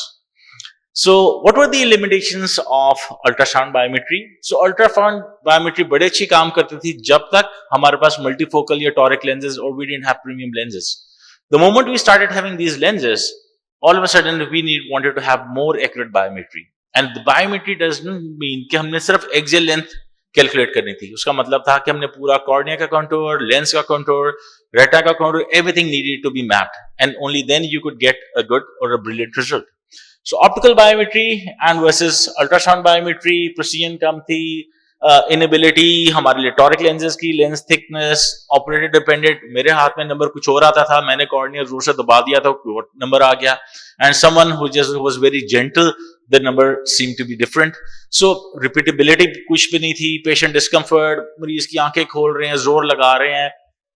So what were the limitations of ultrasound biometry? So ultrasound biometry बड़े अच्छी काम करती थी जब तक हमारे पास multifocal या toric lenses or we didn't have premium lenses. The moment we started having these lenses, all of a sudden we wanted to have more accurate biometry. And the biometry doesn't mean कि हमने सिर्फ axial length calculate करनी थी. उसका मतलब था कि हमने पूरा कॉर्निया का कंटूर, लेंस का कंटूर, रेटा का contour, everything needed to be mapped, and only then you could get a good or a brilliant result. So optical biometry and versus ultrasound biometry, precision कम थी, इनेबिलिटी हमारे लिए toric lenses की, lens thickness, operator dependent. मेरे हाथ में number कुछ और आता था, मैंने कॉर्निया जोर से दबा दिया था, नंबर आ गया. And someone who just was very gentle, the number seemed to be different. So repeatability कुछ भी नहीं थी. Patient discomfort, मरीज की आंखें खोल रहे हैं, जोर लगा रहे हैं,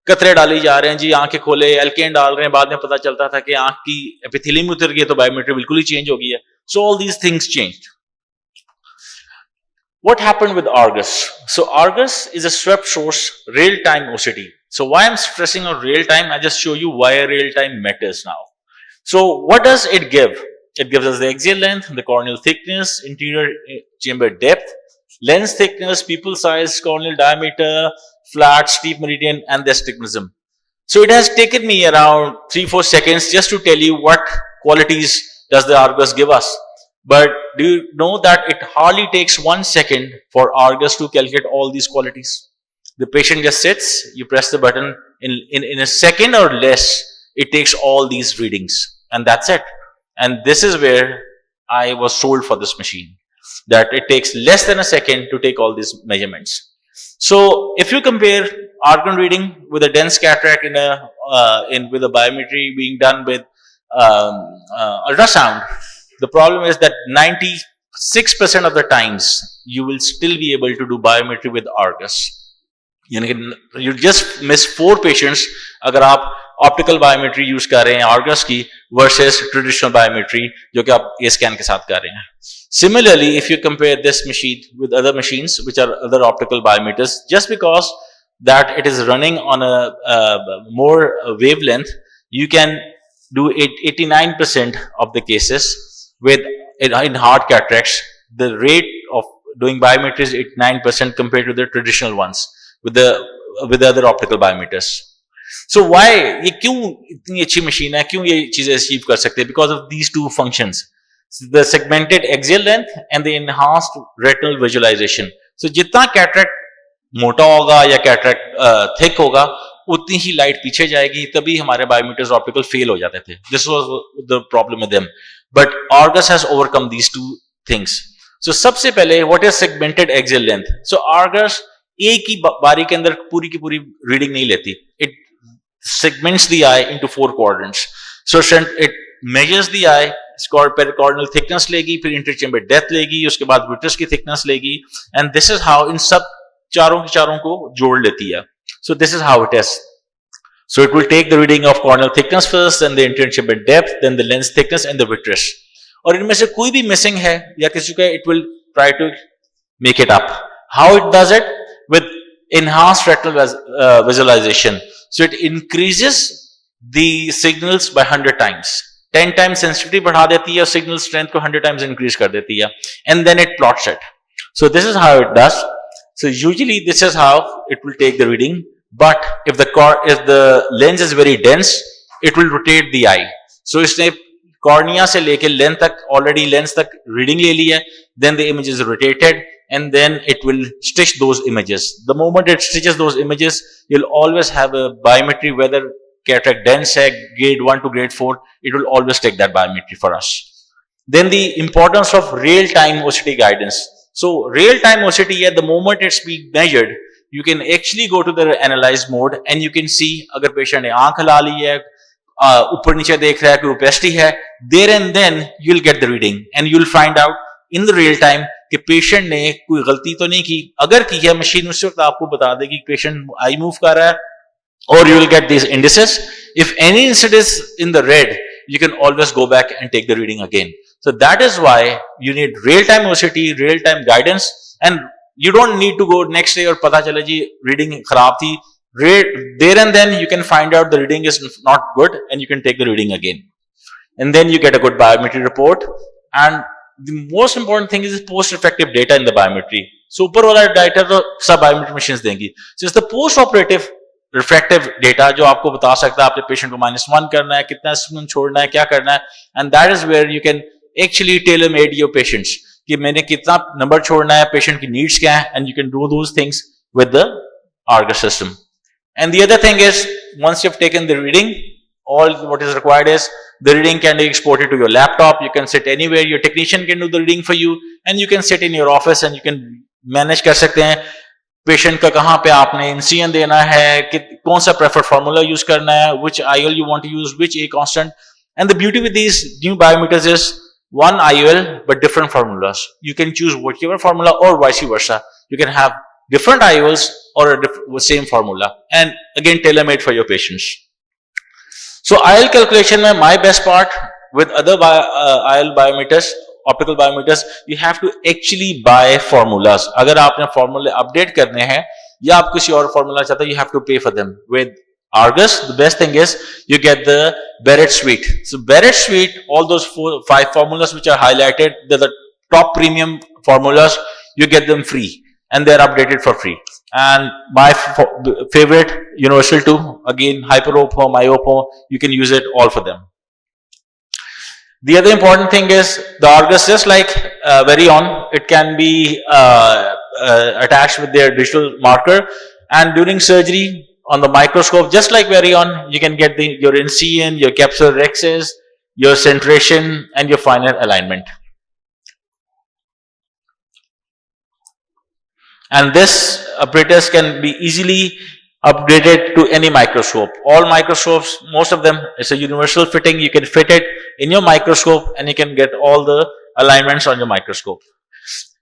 कतरे डाली जा रहे हैं, जी आंखें खोले, एल्केन डाल रहे हैं, बाद में पता चलता था कि आंख की एपिथेलियम उतर गई तो बायोमेट्री बिल्कुल ही चेंज हो गई है. So all these things changed. What happened with Argus? So Argus is a swept source real-time OCT. So why I'm stressing on real time, I just show you why real time matters now. So what does it give? It gives us the axial length, the corneal thickness, interior chamber depth, lens thickness, pupil size, corneal diameter, flat, steep meridian, and the astigmatism. So it has taken me around 3-4 seconds just to tell you what qualities does the Argus give us. But do you know that it hardly takes 1 second for Argus to calculate all these qualities? The patient just sits, you press the button, in a second or less, it takes all these readings, and that's it. And this is where I was sold for this machine, that it takes less than a second to take all these measurements. So if you compare Argon reading with a dense cataract with a biometry being done with ultrasound, the problem is that 96% of the times you will still be able to do biometry with Argus. You just miss 4 patients अगर आप optical biometry use कर रहे हैं Argus की versus traditional biometry जो कि आप ए scan के साथ कर रहे हैं. Similarly, if you compare this machine with other machines which are other optical biometers, just because that it is running on a more wavelength, you can do it 89% of the cases with in hard cataracts. The rate of doing biometry is 89% compared to the traditional ones with the other optical biometers. So why ये क्यों इतनी अच्छी machine है, क्यों ये चीजें achieve कर सकते हैं? Because of these two functions, the segmented axial length and the enhanced retinal visualization. So जितना cataract मोटा होगा या cataract thick होगा, उतनी ही लाइट पीछे जाएगी, तभी हमारे biometers optical fail हो जाते थे. This was the problem with them. But Argus has overcome these two things. So सबसे पहले, what is segmented axial length? So Argus एक ही बारी के अंदर पूरी की पूरी रीडिंग नहीं लेती. It segments the eye into 4 quadrants. So it measures the eye, pericorneal thickness लेगी, फिर interchamber depth लेगी, उसके बाद vitreous की thickness लेगी, and this is how इन सब चारों को जोड़ लेती है. So this is how it is. So it will take the reading of corneal thickness first, then the interchamber depth, then the lens thickness and the vitreous. और इनमें से कोई भी मिसिंग है या किसी का, it will try to make it up. How it does it? With enhanced retinal visualization. So it increases the signals by 100 times. 10 times sensitivity बढ़ा देती है, signal strength को 100 times increase कर देती है, and then it plots it. So this is how it does. So usually this is how it will take the reading. But if the lens is very dense, it will rotate the eye. So इसने cornea से लेके lens तक reading ले ली है, then the image is rotated, and then it will stitch those images. The moment it stitches those images, you'll always have a biometry, whether cataract dense hai, grade 1 to grade 4, it will always take that biometry for us. Then the importance of real-time OCT guidance. So real-time OCT, at the moment it's being measured, you can actually go to the analyze mode and you can see अगर patient ने आंख हिला ली है, ऊपर नीचे देख रहा है, कोई opacity है, there and then you'll get the reading and you'll find out in the real time कि पेशेंट ने कोई गलती तो नहीं की. अगर की है, मशीन उस वक्त आपको बता देगी कि पेशेंट आई मूव कर रहा है, or you will get these indices. If any incident is in the red, you can always go back and take the reading again. So that is why you need real-time OCT, real-time guidance, and you don't need to go next day और पता चले जी reading खराब थी. There and then you can find out the reading is not good and you can take the reading again. And then you get a good biometry report. And the most important thing is post-refractive data in the biometry. So ऊपर वाला data तो सब biometry machines देंगी. So it's the post-operative refractive data जो आपको बता सकता है आपने patient को -1 करना है, कितना स्पून छोड़ना है, क्या करना है, and that is where you can actually tailor-made your patients कि मैंने कितना नंबर छोड़ना है, patient की needs क्या है, and you can do those things with the Argus system. And the other thing is, once you've taken the reading, all what is required is the reading can be exported to your laptop. You can sit anywhere. Your technician can do the reading for you, and you can sit in your office and you can manage कर सकते हैं patient का कहाँ पे आपने incision देना है, कि कौन सा प्रेफर्ड फार्मूला यूज करना है, which IOL you want to use, which A constant. And the beauty with these new biometers is one IOL but different formulas. You can choose whichever formula or vice versa. You can have different IOLs or a same formula, and again tailor-made for your patients. So IOL calculation में my best part with other IOL biometers, optical biometers, you have to actually buy formulas. अगर आपने formula update करने हैं, या आप किसी और formula चाहते हो, you have to pay for them. With Argus, the best thing is you get the Barrett suite. So Barrett suite, all those 5 formulas which are highlighted, they're the top premium formulas. You get them free, and they're updated for free. And my favorite universal too, again, hyperopo, myopo, you can use it all for them. The other important thing is the Argus, just like Verion, it can be attached with their digital marker, and during surgery on the microscope, just like Verion, you can get your incision, your capsular rhexis, your centration, and your final alignment. And this apparatus can be easily upgraded to any microscope. All microscopes, most of them, it's a universal fitting. You can fit it in your microscope and you can get all the alignments on your microscope.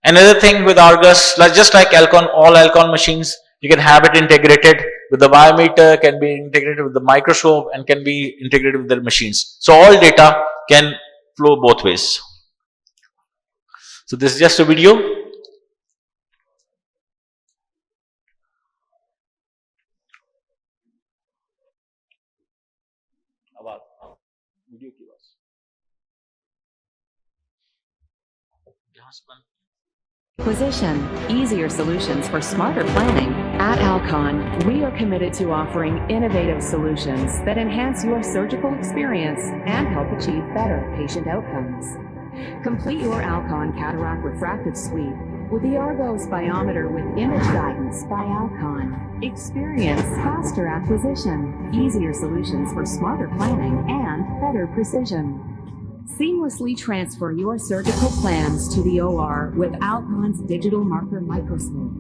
Another thing with Argus, just like Alcon, all Alcon machines, you can have it integrated with the biometer, can be integrated with the microscope, and can be integrated with the machines. So all data can flow both ways. So this is just a video. Position, easier solutions for smarter planning. At Alcon, we are committed to offering innovative solutions that enhance your surgical experience and help achieve better patient outcomes. Complete your Alcon cataract refractive suite with the Argos biometer with image guidance by Alcon. Experience faster acquisition, easier solutions for smarter planning, and better precision. Seamlessly transfer your surgical plans to the OR with Alcon's digital marker microscope.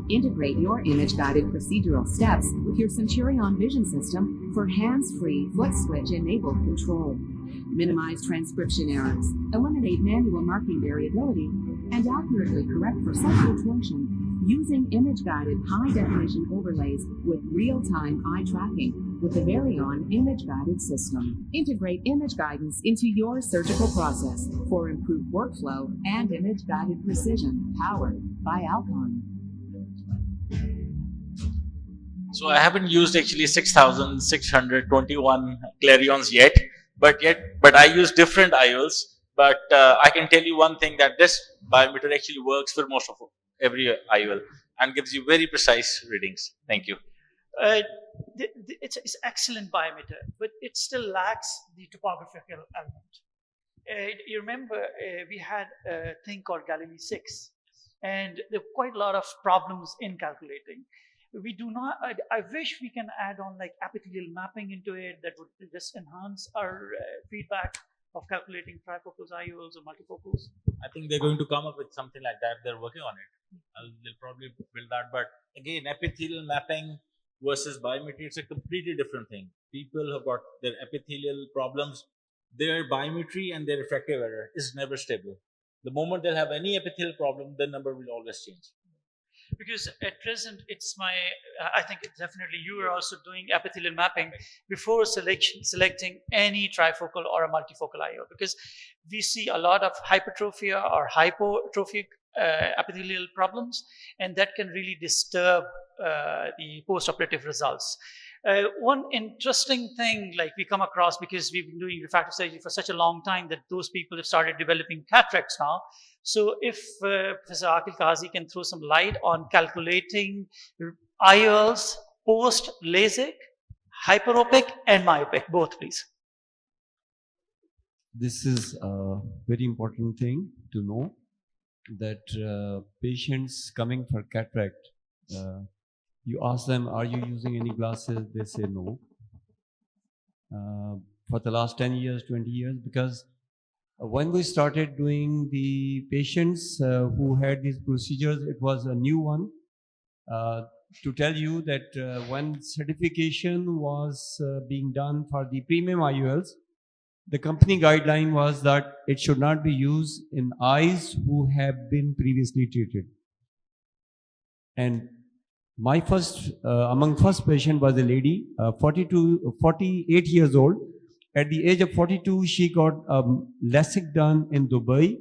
Integrate your image-guided procedural steps with your Centurion vision system for hands-free foot switch-enabled control. Minimize transcription errors, eliminate manual marking variability, and accurately correct for subtle torsion using image-guided high-definition overlays with real-time eye tracking with the Verion image-guided system. Integrate image guidance into your surgical process for improved workflow and image-guided precision, powered by Alcon. So I haven't used actually 6,621 Clarions yet, but I use different IOLs. But I can tell you one thing, that this biometer actually works for most of every IOL and gives you very precise readings. Thank you. It's excellent biometer, but it still lacks the topographical element. You remember we had a thing called Galilee 6, and there were quite a lot of problems in calculating. We do not, I wish we can add on like epithelial mapping into it that would just enhance our feedback of calculating trifocals, IOLs, or multifocals. I think they're going to come up with something like that. They're working on it. They'll probably build that. But again, epithelial mapping versus biometry, it's a completely different thing. People have got their epithelial problems. Their biometry and their refractive error is never stable. The moment they'll have any epithelial problem, the number will always change. Because at present, it's I think definitely you are also doing epithelial mapping before selecting any trifocal or a multifocal IO, because we see a lot of hypertrophy or hypotrophic epithelial problems, and that can really disturb the post-operative results. One interesting thing like we come across, because we've been doing refractive surgery for such a long time, that those people have started developing cataracts now. So if Professor Akil Kazi can throw some light on calculating IOLs post LASIK, hyperopic and myopic, both please. This is a very important thing to know, that patients coming for cataract, you ask them, are you using any glasses? They say no. For the last 10 years, 20 years, because when we started doing the patients who had these procedures, it was a new one. To tell you that when certification was being done for the premium IOLs, the company guideline was that it should not be used in eyes who have been previously treated. And my first, among first patient was a lady, 48 years old. At the age of 42, she got LASIK done in Dubai,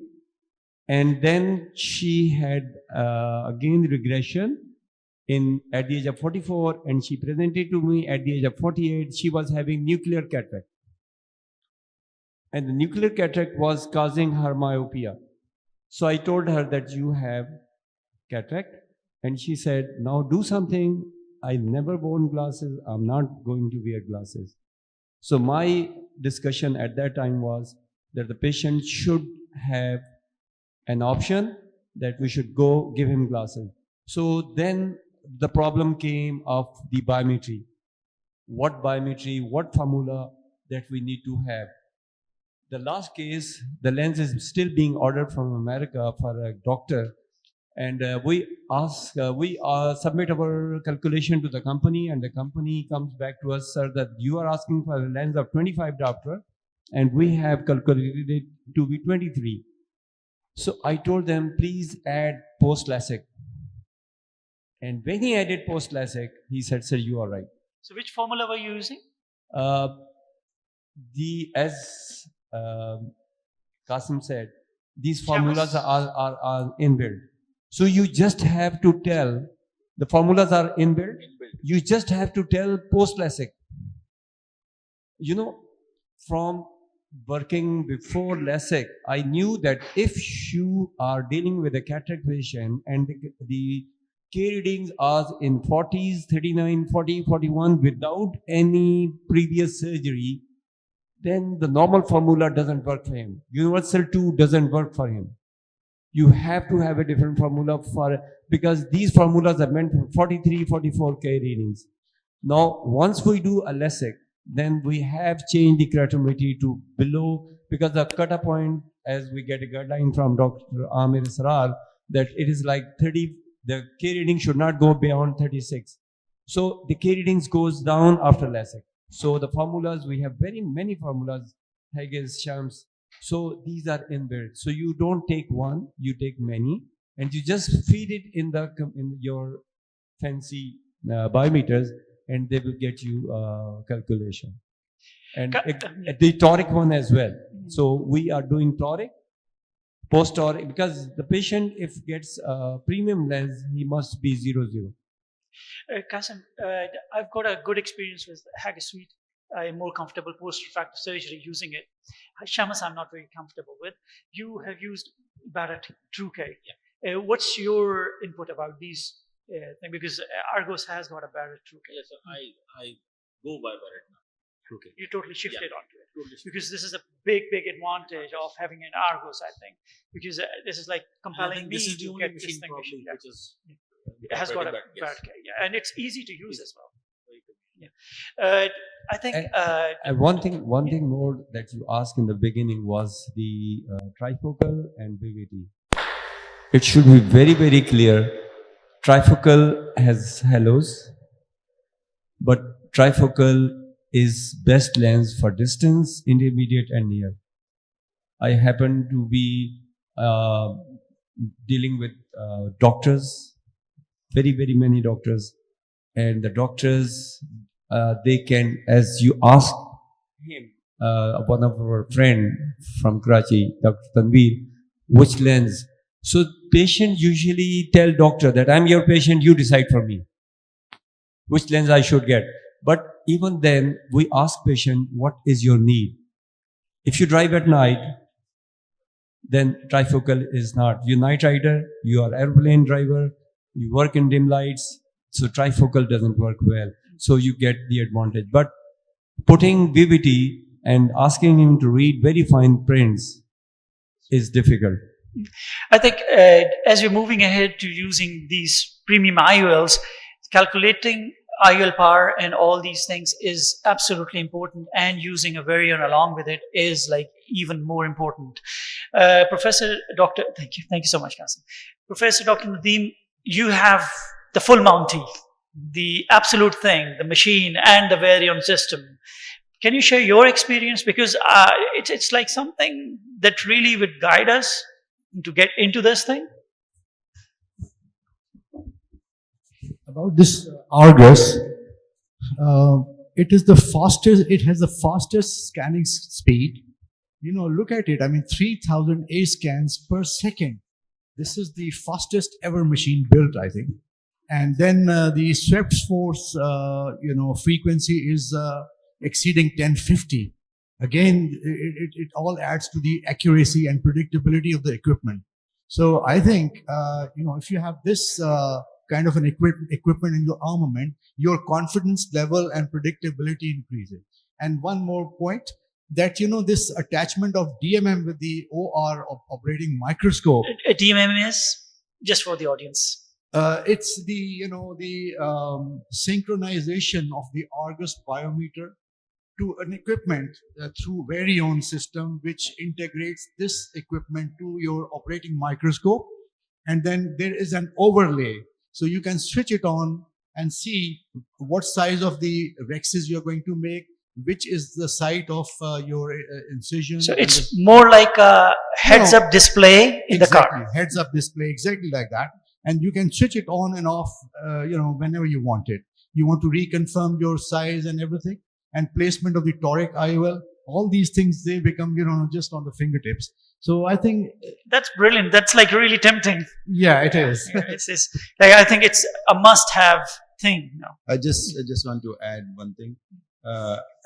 and then she had again regression, at the age of 44, and she presented to me at the age of 48. She was having nuclear cataract. And the nuclear cataract was causing her myopia. So I told her that you have cataract. And she said, now do something. I never worn glasses. I'm not going to wear glasses. So my discussion at that time was that the patient should have an option that we should go give him glasses. So then the problem came of the biometry. What biometry, what formula that we need to have. The last case, the lens is still being ordered from America for a doctor. And we submit our calculation to the company, and the company comes back to us, sir, that you are asking for a lens of 25 diopter, and we have calculated it to be 23. So I told them, please add post-LASIK. And when he added post-LASIK, he said, sir, you are right. So which formula were you using? As Qasim said, these formulas are inbuilt. So you just have to tell, the formulas are inbuilt. You just have to tell post-LASIK. You know, from working before LASIK, I knew that if you are dealing with a cataract patient and the K readings are in 40s, 39, 40, 41 without any previous surgery, then the normal formula doesn't work for him. Universal 2 doesn't work for him. You have to have a different formula because these formulas are meant for 43, 44 K readings. Now, once we do a LASIK, then we have changed the keratometry to below, because the cutoff point, as we get a guideline from Dr. Amir Sarar, that it is like 30, the K reading should not go beyond 36. So the K readings goes down after LASIK. So the formulas, we have very many formulas, Higgins, Shams. So these are inbuilt. So you don't take one, you take many, and you just feed it in your fancy biometers, and they will get you calculation. And the toric one as well. So we are doing toric, post-toric, because the patient, if gets a premium lens, he must be 0-0. Qasim, I've got a good experience with Haggis Suite. I'm more comfortable post-refractive surgery using it. Shamas, I'm not very comfortable with. You have used Barrett TrueK. Yeah. What's your input about these things? Because Argos has got a Barrett TrueK. Yes, so I go by Barrett now. Okay. You totally shifted onto it. Totally. Because this is a big advantage of having an Argos, I think. Because this is like compelling me to get this thing. Which is it has got a Barrett, yeah, and it's easy to use as well. Yeah. I think one thing more that you asked in the beginning was the trifocal and VVT. It should be very clear. Trifocal has halos, but trifocal is best lens for distance, intermediate, and near. I happen to be dealing with doctors, very many doctors, and the doctors, they can, as you asked him, one of our friend from Karachi, Dr. Tanveer, which lens. So patient usually tell doctor that I'm your patient, you decide for me which lens I should get. But even then, we ask patient, what is your need? If you drive at night, then trifocal is not. You're night rider, you are airplane driver, you work in dim lights, so trifocal doesn't work well. So you get the advantage. But putting VVT and asking him to read very fine prints is difficult. I think as we're moving ahead to using these premium IOLs, calculating IOL power and all these things is absolutely important, and using a variant along with it is like even more important. Professor Dr. Thank you so much, Qasim. Professor Dr. Nadeem, you have the full Mountie, the absolute thing, the machine and the variant system. Can you share your experience? Because it's like something that really would guide us to get into this thing. About this Argus, it is the fastest. It has the fastest scanning speed. You know, look at it. I mean, 3,000 A scans per second. This is the fastest ever machine built, I think. And then the swept force, frequency is exceeding 1050. Again, it all adds to the accuracy and predictability of the equipment. So I think, if you have this kind of an equipment in your armament, your confidence level and predictability increases. And one more point, that, this attachment of DMM with the OR of operating microscope. DMM is, just for the audience. It's the, synchronization of the Argus biometer to an equipment through very own system, which integrates this equipment to your operating microscope. And then there is an overlay. So you can switch it on and see what size of the rexes you're going to make, which is the site of your incision. So it's more like a heads-up display in the car. Heads-up display, exactly like that. And you can switch it on and off, whenever you want it. You want to reconfirm your size and everything, and placement of the toric IOL. All these things, they become, just on the fingertips. So I think that's brilliant. That's like really tempting. Yeah, it is. It's like, I think it's a must-have thing now. I just want to add one thing.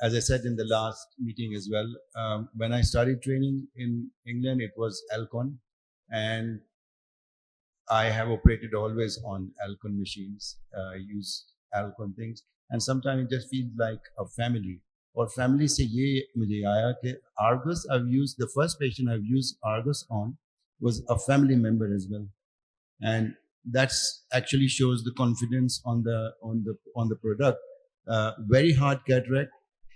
As I said in the last meeting as well, when I started training in England, it was Alcon, and I have operated always on Alcon machines, use Alcon things, and sometimes it just feels like a family. Or family se ye mujhe aaya कि Argus, I've used, the first patient I've used Argus on was a family member as well, and that's actually shows the confidence on the product. Very hard cataract.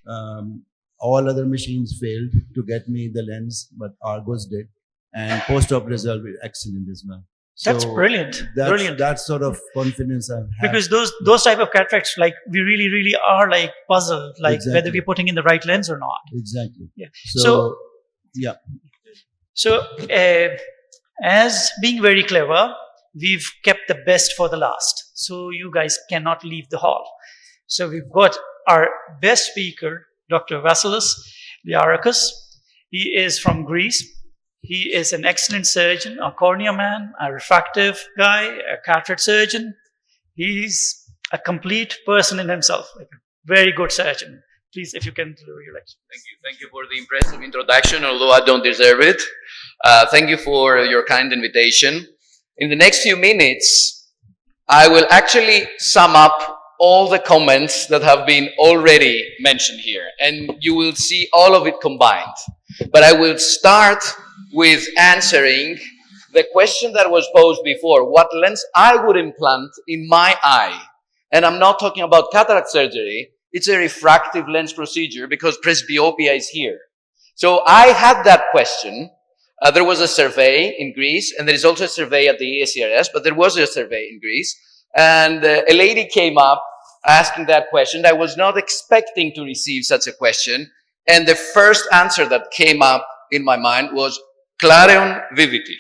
All other machines failed to get me the lens, but Argus did, and post-op result was excellent as well. That's So brilliant. Brilliant. That sort of confidence I have. Because those type of cataracts, like, we really are like puzzled, like whether we're putting in the right lens or not. Exactly. Yeah. So yeah. So as being very clever, we've kept the best for the last. So you guys cannot leave the hall. So we've got our best speaker, Dr. Vasilis Liarakis. He is from Greece. He is an excellent surgeon, a cornea man, a refractive guy, a cataract surgeon. He's a complete person in himself, like a very good surgeon. Please, if you can deliver your lecture. Thank you for the impressive introduction, although I don't deserve it. Thank you for your kind invitation. In the next few minutes, I will actually sum up all the comments that have been already mentioned here, and you will see all of it combined. But I will start with answering the question that was posed before, what lens I would implant in my eye. And I'm not talking about cataract surgery, it's a refractive lens procedure because presbyopia is here. So I had that question. There was a survey in Greece, and there is also a survey at the ESCRS, but there was a survey in Greece. And a lady came up asking that question. I was not expecting to receive such a question. And the first answer that came up in my mind was Clareon Vivity.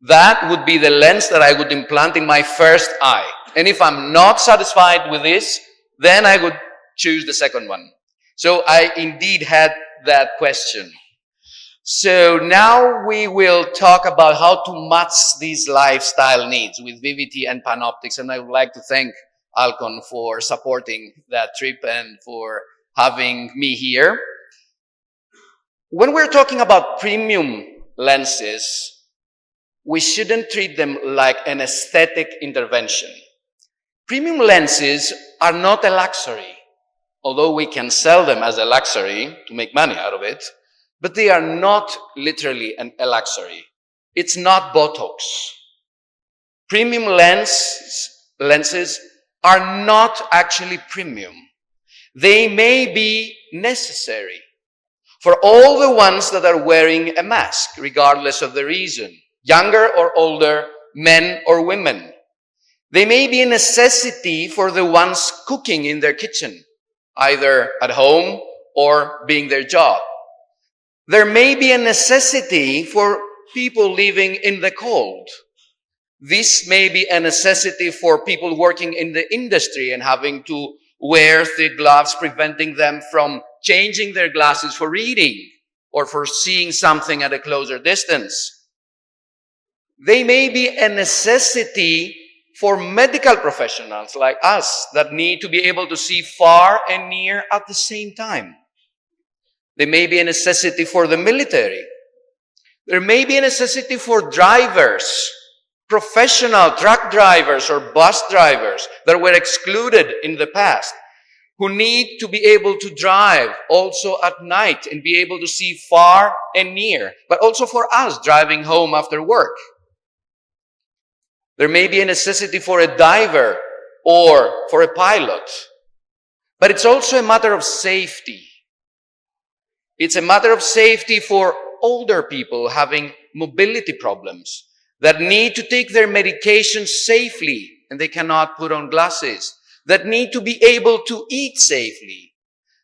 That would be the lens that I would implant in my first eye. And if I'm not satisfied with this, then I would choose the second one. So I indeed had that question. So now we will talk about how to match these lifestyle needs with Vivity and Panoptics. And I would like to thank Alcon for supporting that trip and for having me here. When we're talking about premium lenses, we shouldn't treat them like an aesthetic intervention. Premium lenses are not a luxury, although we can sell them as a luxury to make money out of it, but they are not literally a luxury. It's not Botox. Premium lenses are not actually premium. They may be necessary for all the ones that are wearing a mask, regardless of the reason, younger or older, men or women. They may be a necessity for the ones cooking in their kitchen, either at home or being their job. There may be a necessity for people living in the cold. This may be a necessity for people working in the industry and having to wear thick gloves, preventing them from changing their glasses for reading or for seeing something at a closer distance. They may be a necessity for medical professionals like us that need to be able to see far and near at the same time. There may be a necessity for the military. There may be a necessity for drivers, professional truck drivers or bus drivers that were excluded in the past, who need to be able to drive also at night and be able to see far and near, but also for us driving home after work. There may be a necessity for a diver or for a pilot, but it's also a matter of safety. It's a matter of safety for older people having mobility problems that need to take their medications safely and they cannot put on glasses, that need to be able to eat safely,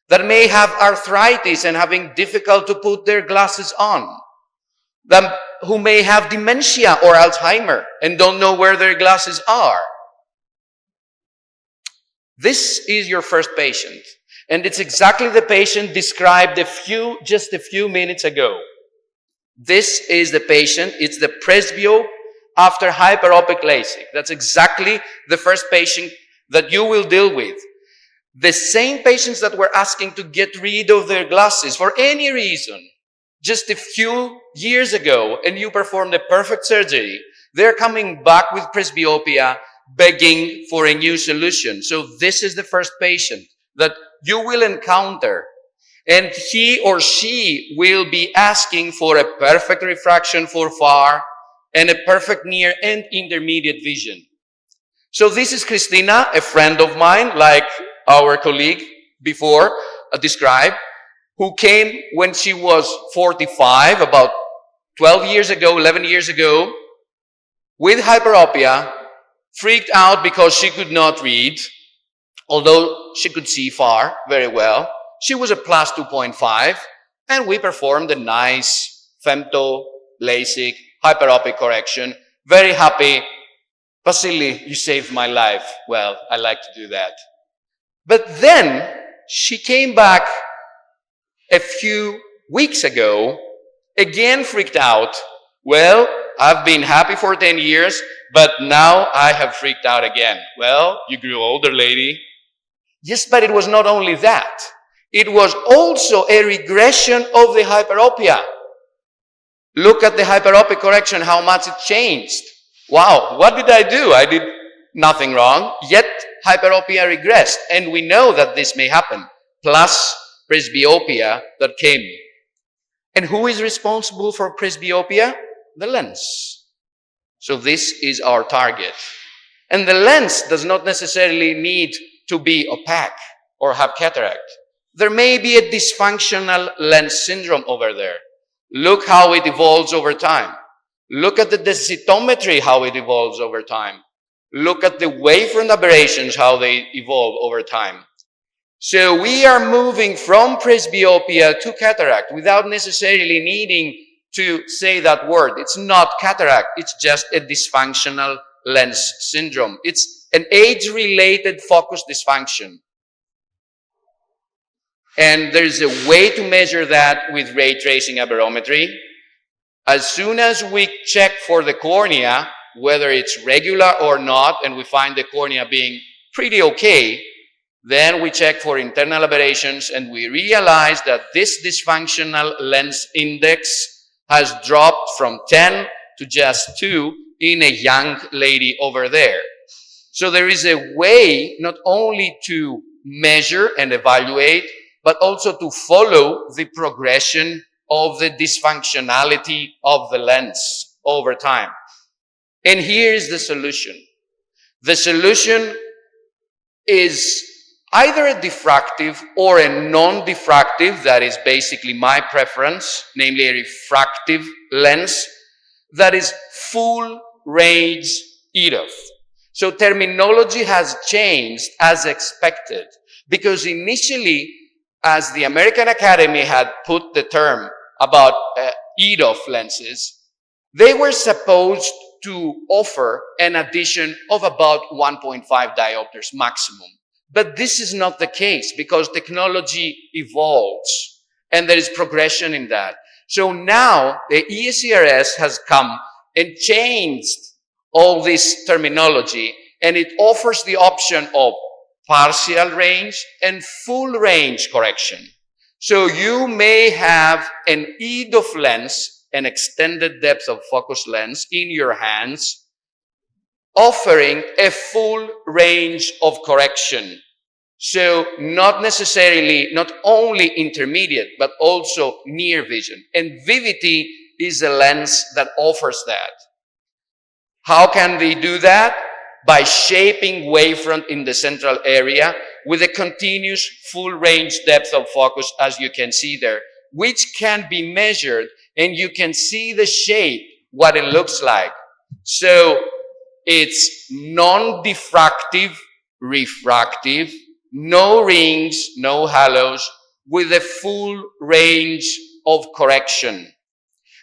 that may have arthritis and having difficult to put their glasses on, that who may have dementia or Alzheimer and don't know where their glasses are. This is your first patient. And it's exactly the patient described just a few minutes ago. This is the patient. It's the presbyope after hyperopic LASIK. That's exactly the first patient that you will deal with. The same patients that were asking to get rid of their glasses for any reason just a few years ago, and you performed a perfect surgery, they're coming back with presbyopia, begging for a new solution. So this is the first patient that you will encounter, and he or she will be asking for a perfect refraction for far and a perfect near and intermediate vision. So this is Christina, a friend of mine, like our colleague before described, who came when she was 45, about 11 years ago, with hyperopia, freaked out because she could not read, although she could see far very well. She was a plus 2.5, and we performed a nice femto LASIK hyperopic correction. Very happy. Vasily, you saved my life. Well, I like to do that. But then she came back a few weeks ago, again freaked out. Well, I've been happy for 10 years, but now I have freaked out again. Well, you grew older, lady. Yes, but it was not only that. It was also a regression of the hyperopia. Look at the hyperopic correction, how much it changed. Wow, what did I do? I did nothing wrong, yet hyperopia regressed. And we know that this may happen, plus presbyopia that came. And who is responsible for presbyopia? The lens. So this is our target. And the lens does not necessarily need to be opaque or have cataract. There may be a dysfunctional lens syndrome over there. Look how it evolves over time. Look at the densitometry, how it evolves over time. Look at the wavefront aberrations, how they evolve over time. So we are moving from presbyopia to cataract without necessarily needing to say that word. It's not cataract. It's just a dysfunctional lens syndrome. It's an age-related focus dysfunction. And there's a way to measure that with ray tracing aberrometry. As soon as we check for the cornea, whether it's regular or not, and we find the cornea being pretty okay, then we check for internal aberrations and we realize that this dysfunctional lens index has dropped from 10 to just 2 in a young lady over there. So there is a way not only to measure and evaluate, but also to follow the progression of the dysfunctionality of the lens over time. And here is the solution. The solution is either a diffractive or a non-diffractive, that is basically my preference, namely a refractive lens, that is full range EDOF. So terminology has changed as expected, because initially, as the American Academy had put the term about EDOF lenses, they were supposed to offer an addition of about 1.5 diopters maximum. But this is not the case because technology evolves and there is progression in that. So now the ESCRS has come and changed all this terminology, and it offers the option of partial range and full range correction. So you may have an EDOF lens, an extended depth of focus lens in your hands, offering a full range of correction. So not necessarily, not only intermediate, but also near vision. And Vivity is a lens that offers that. How can they do that? By shaping wavefront in the central area with a continuous full range depth of focus, as you can see there, which can be measured, and you can see the shape, what it looks like. So it's non-diffractive, refractive, no rings, no halos, with a full range of correction.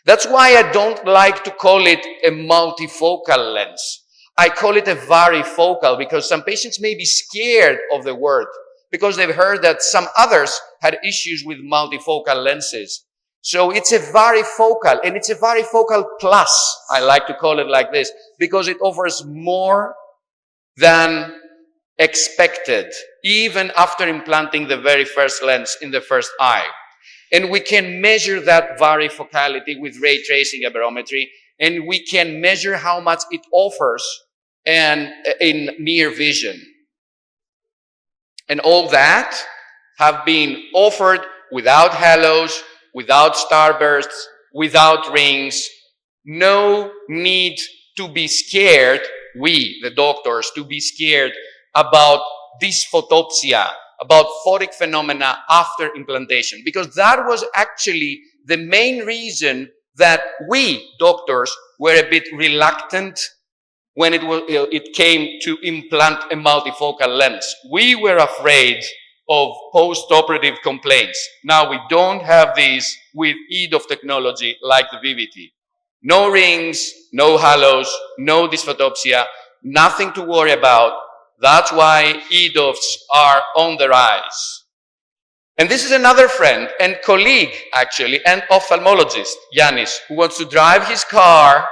That's why I don't like to call it a multifocal lens. I call it a varifocal, because some patients may be scared of the word because they've heard that some others had issues with multifocal lenses. So it's a varifocal, and it's a varifocal plus, I like to call it like this, because it offers more than expected, even after implanting the very first lens in the first eye. And we can measure that varifocality with ray tracing aberrometry, and we can measure how much it offers and in near vision. And all that have been offered without halos, without starbursts, without rings. No need to be scared, we, the doctors, to be scared about dysphotopsia, about photic phenomena after implantation, because that was actually the main reason that we, doctors, were a bit reluctant when it came to implant a multifocal lens. We were afraid of post-operative complaints. Now we don't have these with EDOF technology like the VVT. No rings, no halos, no dysphotopsia, nothing to worry about. That's why EDOFs are on the rise. And this is another friend and colleague, actually, and ophthalmologist, Yanis, who wants to drive his car.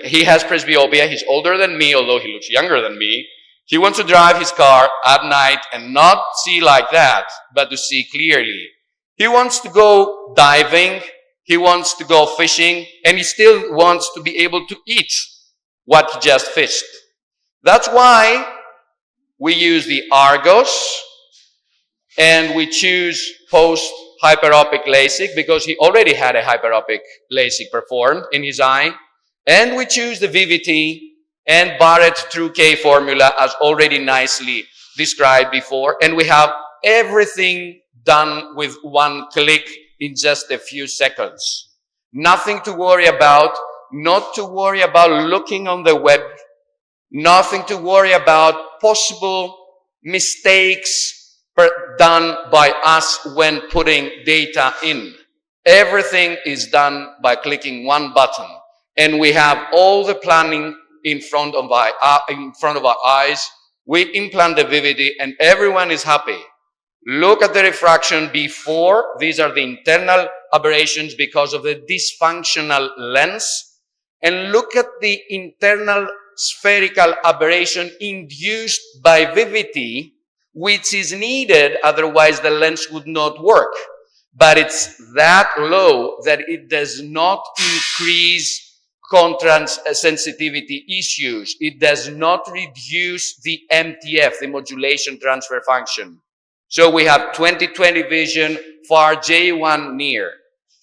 He has presbyopia. He's older than me, although he looks younger than me. He wants to drive his car at night and not see like that, but to see clearly. He wants to go diving. He wants to go fishing. And he still wants to be able to eat what he just fished. That's why we use the Argos, and we choose post-hyperopic LASIK, because he already had a hyperopic LASIK performed in his eye. And we choose the VVT and Barrett through K formula, as already nicely described before. And we have everything done with one click in just a few seconds. Nothing to worry about, not to worry about looking on the web, nothing to worry about possible mistakes done by us when putting data in. Everything is done by clicking one button. And we have all the planning in front of our eyes. We implant the VVT and everyone is happy. Look at the refraction before. These are the internal aberrations because of the dysfunctional lens. And look at the internal spherical aberration induced by VVT, which is needed, otherwise the lens would not work. But it's that low that it does not increase contrast sensitivity issues. It does not reduce the MTF, the modulation transfer function. So we have 20/20 vision, far J1 near.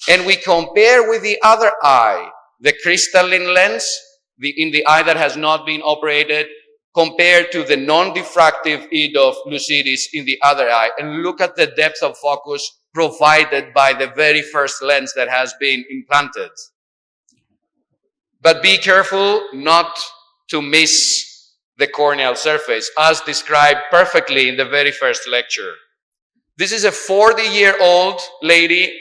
And we compare with the other eye, the crystalline lens, in the eye that has not been operated, compared to the non-diffractive EDOF lucidis in the other eye, and look at the depth of focus provided by the very first lens that has been implanted. But be careful not to miss the corneal surface, as described perfectly in the very first lecture. This is a 40-year-old lady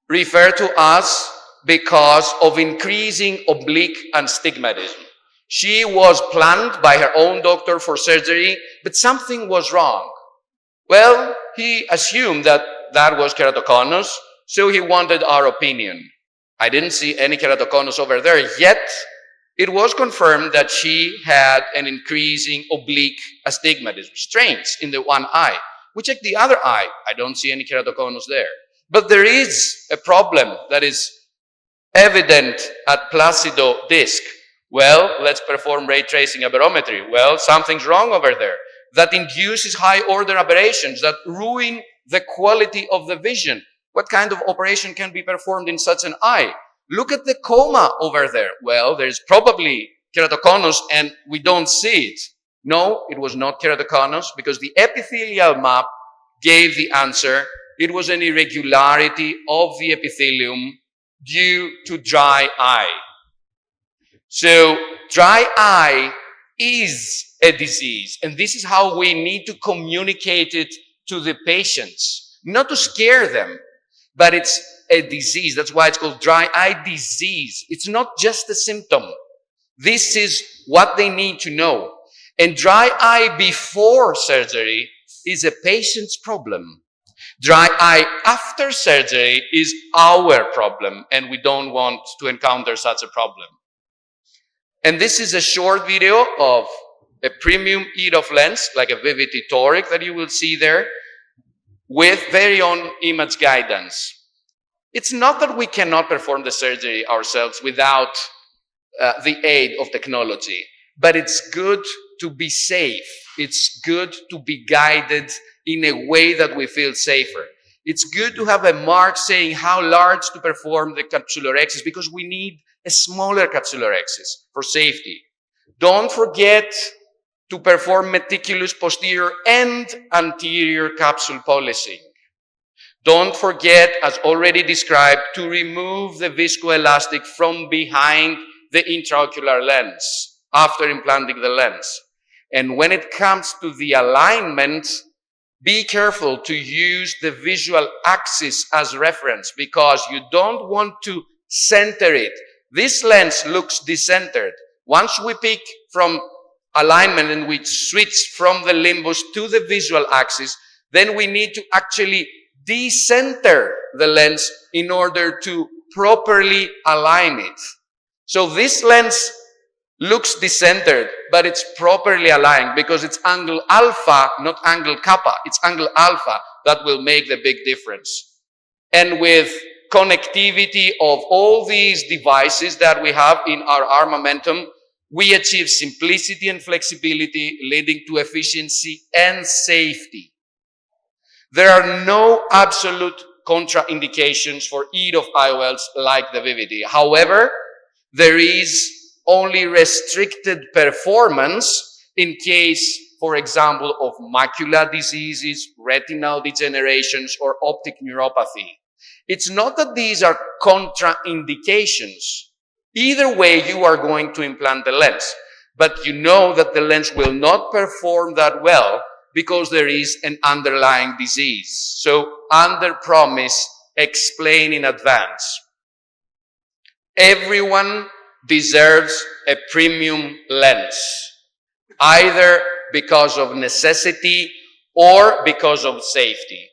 referred to us because of increasing oblique astigmatism. She was planned by her own doctor for surgery, but something was wrong. Well, he assumed that that was keratoconus, so he wanted our opinion. I didn't see any keratoconus over there, yet it was confirmed that she had an increasing oblique astigmatism, strains in the one eye. We check the other eye. I don't see any keratoconus there. But there is a problem that is evident at Placido disc. Well, let's perform ray tracing aberrometry. Well, something's wrong over there. That induces high order aberrations that ruin the quality of the vision. What kind of operation can be performed in such an eye? Look at the coma over there. Well, there's probably keratoconus and we don't see it. No, it was not keratoconus because the epithelial map gave the answer. It was an irregularity of the epithelium due to dry eye. So dry eye is a disease, and this is how we need to communicate it to the patients, not to scare them, but it's a disease. That's why it's called dry eye disease. It's not just a symptom. This is what they need to know. And dry eye before surgery is a patient's problem. Dry eye after surgery is our problem, and we don't want to encounter such a problem. And this is a short video of a premium EDOF lens, like a Vivity toric that you will see there, with very own image guidance. It's not that we cannot perform the surgery ourselves without the aid of technology, but it's good to be safe. It's good to be guided in a way that we feel safer. It's good to have a mark saying how large to perform the capsulorhexis because we need a smaller capsulorhexis for safety. Don't forget to perform meticulous posterior and anterior capsule polishing. Don't forget, as already described, to remove the viscoelastic from behind the intraocular lens after implanting the lens. And when it comes to the alignment, be careful to use the visual axis as reference because you don't want to center it. This lens looks decentered. Once we pick from alignment and we switch from the limbus to the visual axis, then we need to actually decenter the lens in order to properly align it. So this lens looks decentered, but it's properly aligned because it's angle alpha, not angle kappa. It's angle alpha that will make the big difference. And with connectivity of all these devices that we have in our armamentum, we achieve simplicity and flexibility, leading to efficiency and safety. There are no absolute contraindications for EDOF IOLs like the Vivity. However, there is only restricted performance in case, for example, of macular diseases, retinal degenerations, or optic neuropathy. It's not that these are contraindications. Either way, you are going to implant the lens, but you know that the lens will not perform that well because there is an underlying disease. So, under promise, explain in advance. Everyone deserves a premium lens, either because of necessity or because of safety.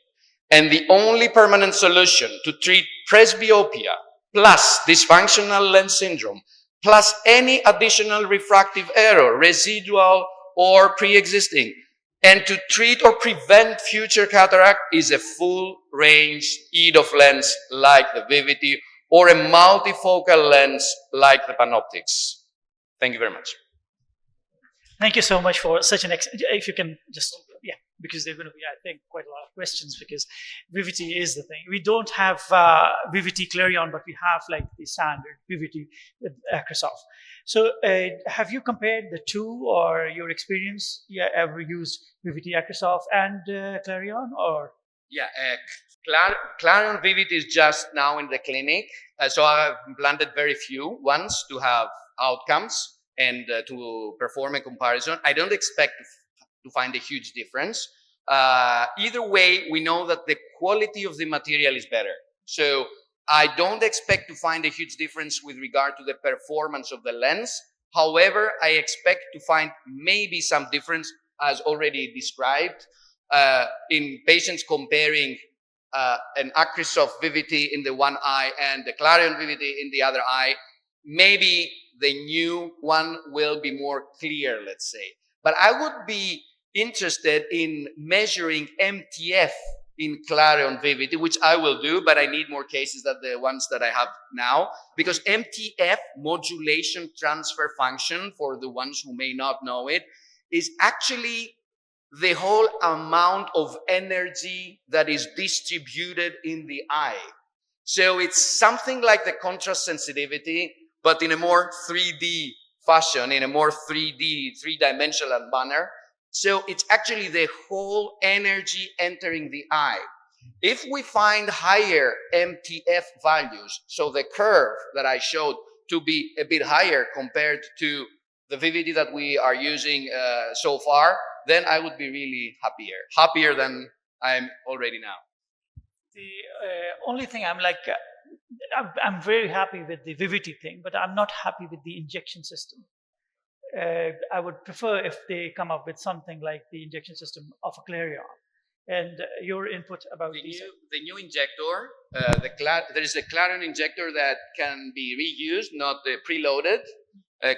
And the only permanent solution to treat presbyopia plus dysfunctional lens syndrome plus any additional refractive error, residual or pre-existing, and to treat or prevent future cataract is a full range EDOF lens like the Vivity or a multifocal lens like the Panoptix. Thank you very much. Thank you so much for such an if you can just, yeah, because they're going to be, I think, quite a lot of questions because Vivity is the thing. We don't have Vivity Clarion, but we have like the standard Vivity with Acrosoft. So have you compared the two or your experience? Yeah, ever used Vivity Acrosoft and Clarion or? Yeah, Clarion Vivity is just now in the clinic. So I've implanted very few ones to have outcomes and to perform a comparison. I don't expect to find a huge difference. Either way, we know that the quality of the material is better. So I don't expect to find a huge difference with regard to the performance of the lens. However, I expect to find maybe some difference, as already described, in patients comparing an Acrosoft Vivity in the one eye and the Clarion Vivity in the other eye. Maybe the new one will be more clear, let's say. But I would be interested in measuring MTF in Clarion Vividity, which I will do, but I need more cases than the ones that I have now, because MTF, modulation transfer function, for the ones who may not know it, is actually the whole amount of energy that is distributed in the eye. So it's something like the contrast sensitivity, but in a more 3D fashion, in a more 3D, three-dimensional manner. So it's actually the whole energy entering the eye. If we find higher MTF values, so the curve that I showed to be a bit higher compared to the vividity that we are using so far, then I would be really happier than I'm already now. The only thing I'm very happy with the Vivity thing, but I'm not happy with the injection system. I would prefer if they come up with something like the injection system of a Clarion. And your input about the new injector. There is a Clarion injector that can be reused, not the preloaded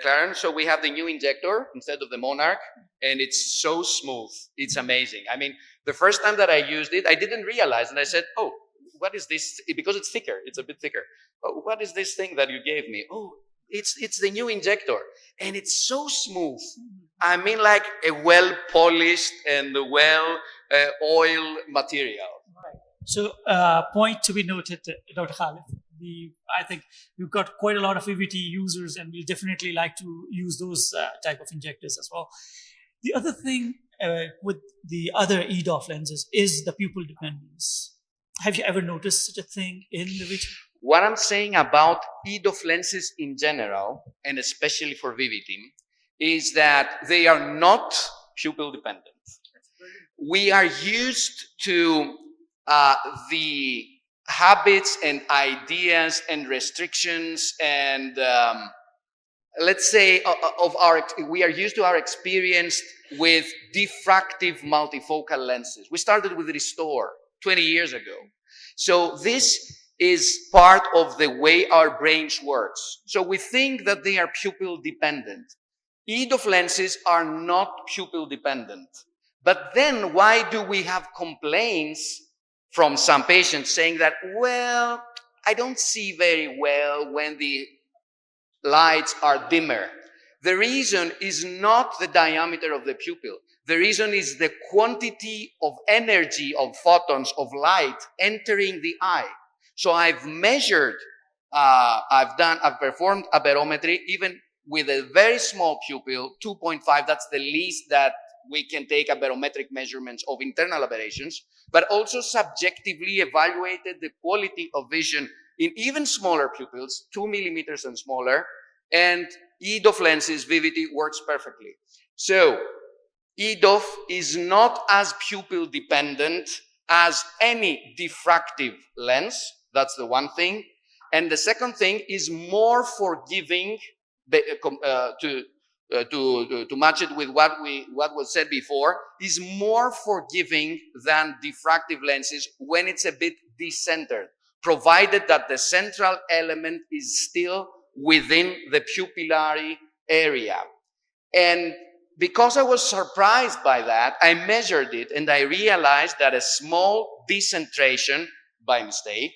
Clarion. So we have the new injector instead of the Monarch, and it's so smooth. It's amazing. I mean, the first time that I used it, I didn't realize, and I said, "Oh, what is this?" Because it's thicker. It's a bit thicker. "Oh, what is this thing that you gave me?" "Oh, it's the new injector, and it's so smooth. I mean, like a well-polished and well-oiled material." So, point to be noted, Dr. Khalif. I think we've got quite a lot of VVT users, and we'll definitely like to use those type of injectors as well. The other thing with the other EDOF lenses is the pupil dependence. Have you ever noticed such a thing in the VVT? What I'm saying about EDOF lenses in general, and especially for VVT, is that they are not pupil dependent. We are used to the habits and ideas and restrictions and let's say we are used to our experience with diffractive multifocal lenses. We started with Restore 20 years ago. So this is part of the way our brains works. So we think that they are pupil dependent. EDOF lenses are not pupil dependent. But then why do we have complaints from some patients saying that, well, I don't see very well when the lights are dimmer? The reason is not the diameter of the pupil. The reason is the quantity of energy of photons of light entering the eye. So I've measured, I've performed a barometry even with a very small pupil, 2.5, that's the least that we can take a barometric measurements of internal aberrations, but also subjectively evaluated the quality of vision in even smaller pupils, 2 millimeters and smaller, and EDOF lenses, Vivity, works perfectly. So EDOF is not as pupil dependent as any diffractive lens. That's the one thing. And the second thing is more forgiving to match it with what was said before, is more forgiving than diffractive lenses when it's a bit decentered, provided that the central element is still within the pupillary area. And because I was surprised by that, I measured it and I realized that a small decentration by mistake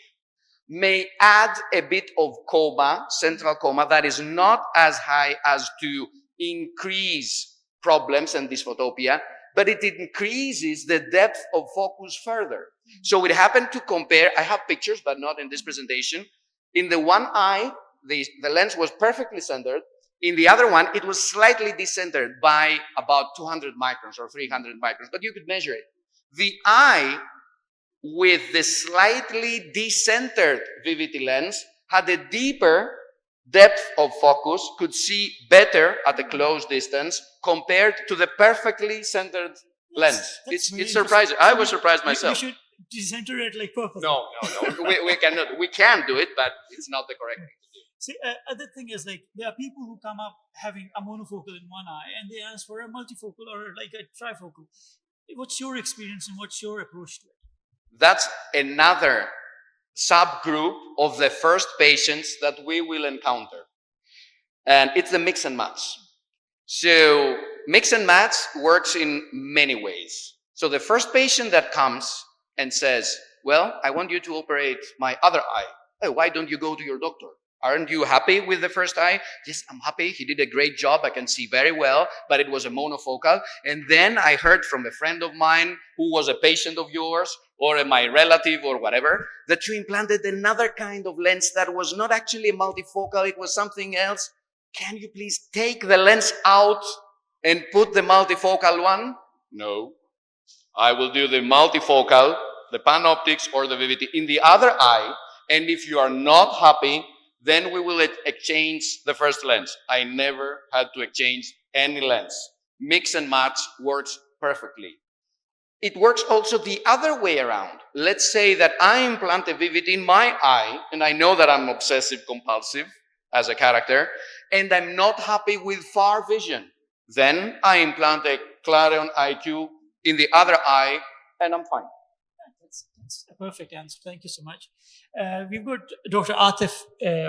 may add a bit of coma, central coma, that is not as high as to increase problems and dysphotopia, but it increases the depth of focus further. So it happened to compare, I have pictures, but not in this presentation. In the one eye, the lens was perfectly centered. In the other one, it was slightly decentered by about 200 microns or 300 microns, but you could measure it. The eye with the slightly decentered Vivity lens had a deeper depth of focus, could see better at a close distance compared to the perfectly centered lens. It's surprising. I was surprised myself. You should decenter it like purpose. No. we cannot. We can do it, but it's not the correct thing to do. See, other thing is, like, there are people who come up having a monofocal in one eye and they ask for a multifocal or like a trifocal. What's your experience and what's your approach to it? That's another subgroup of the first patients that we will encounter. and it's the mix and match. So mix and match works in many ways. So the first patient that comes and says, well, I want you to operate my other eye. Oh, why don't you go to your doctor? Aren't you happy with the first eye? Yes, I'm happy. He did a great job. I can see very well, but it was a monofocal. And then I heard from a friend of mine who was a patient of yours or my relative or whatever, that you implanted another kind of lens that was not actually a multifocal. It was something else. Can you please take the lens out and put the multifocal one? No. I will do the multifocal, the panoptics or the VVT in the other eye. And if you are not happy, then we will exchange the first lens. I never had to exchange any lens. Mix and match works perfectly. It works also the other way around. Let's say that I implant a VVT in my eye, and I know that I'm obsessive compulsive as a character, and I'm not happy with far vision. Then I implant a Clarion IQ in the other eye, and I'm fine. That's a perfect answer. Thank you so much. We've got Dr. Atif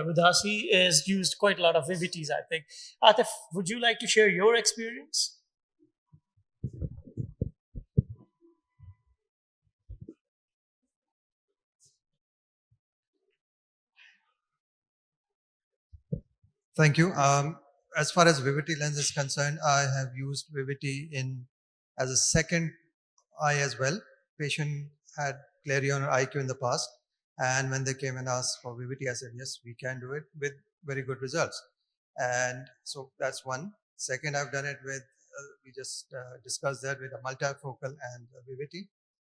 with us. He has used quite a lot of VVTs, I think. Atif, would you like to share your experience? Thank you. As far as VVT lens is concerned, I have used VVT as a second eye as well. Patient had Clarion or IQ in the past, and when they came and asked for VVT, I said, yes, we can do it with very good results. And so that's one. Second, I've done it with, we just discussed that with a multifocal and a VVT.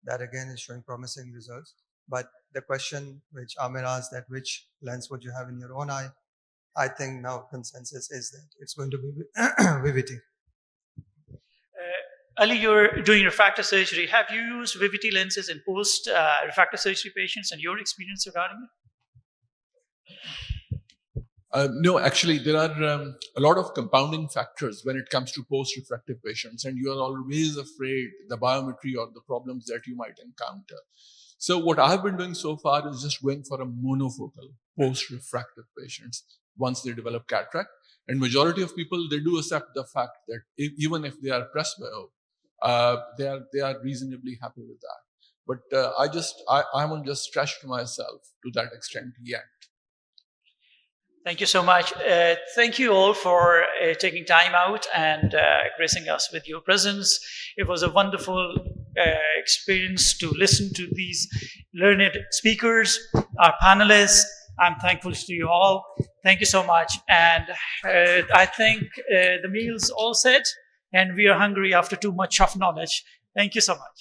That again is showing promising results. But the question which Amir asked, that which lens would you have in your own eye? I think now consensus is that it's going to be VVT. Ali, you're doing refractive surgery. Have you used VVT lenses in post refractive surgery patients and your experience regarding it? No, actually, there are a lot of compounding factors when it comes to post-refractive patients, and you are always afraid the biometry or the problems that you might encounter. So what I've been doing so far is just going for a monofocal post-refractive patients once they develop cataract. And majority of people, they do accept the fact that even if they are presbyo, they are reasonably happy with that. But I haven't just stretched myself to that extent yet. Thank you so much. Thank you all for taking time out and gracing us with your presence. It was a wonderful experience to listen to these learned speakers, our panelists. I'm thankful to you all. Thank you so much. And I think the meal's all set, and we are hungry after too much of knowledge. Thank you so much.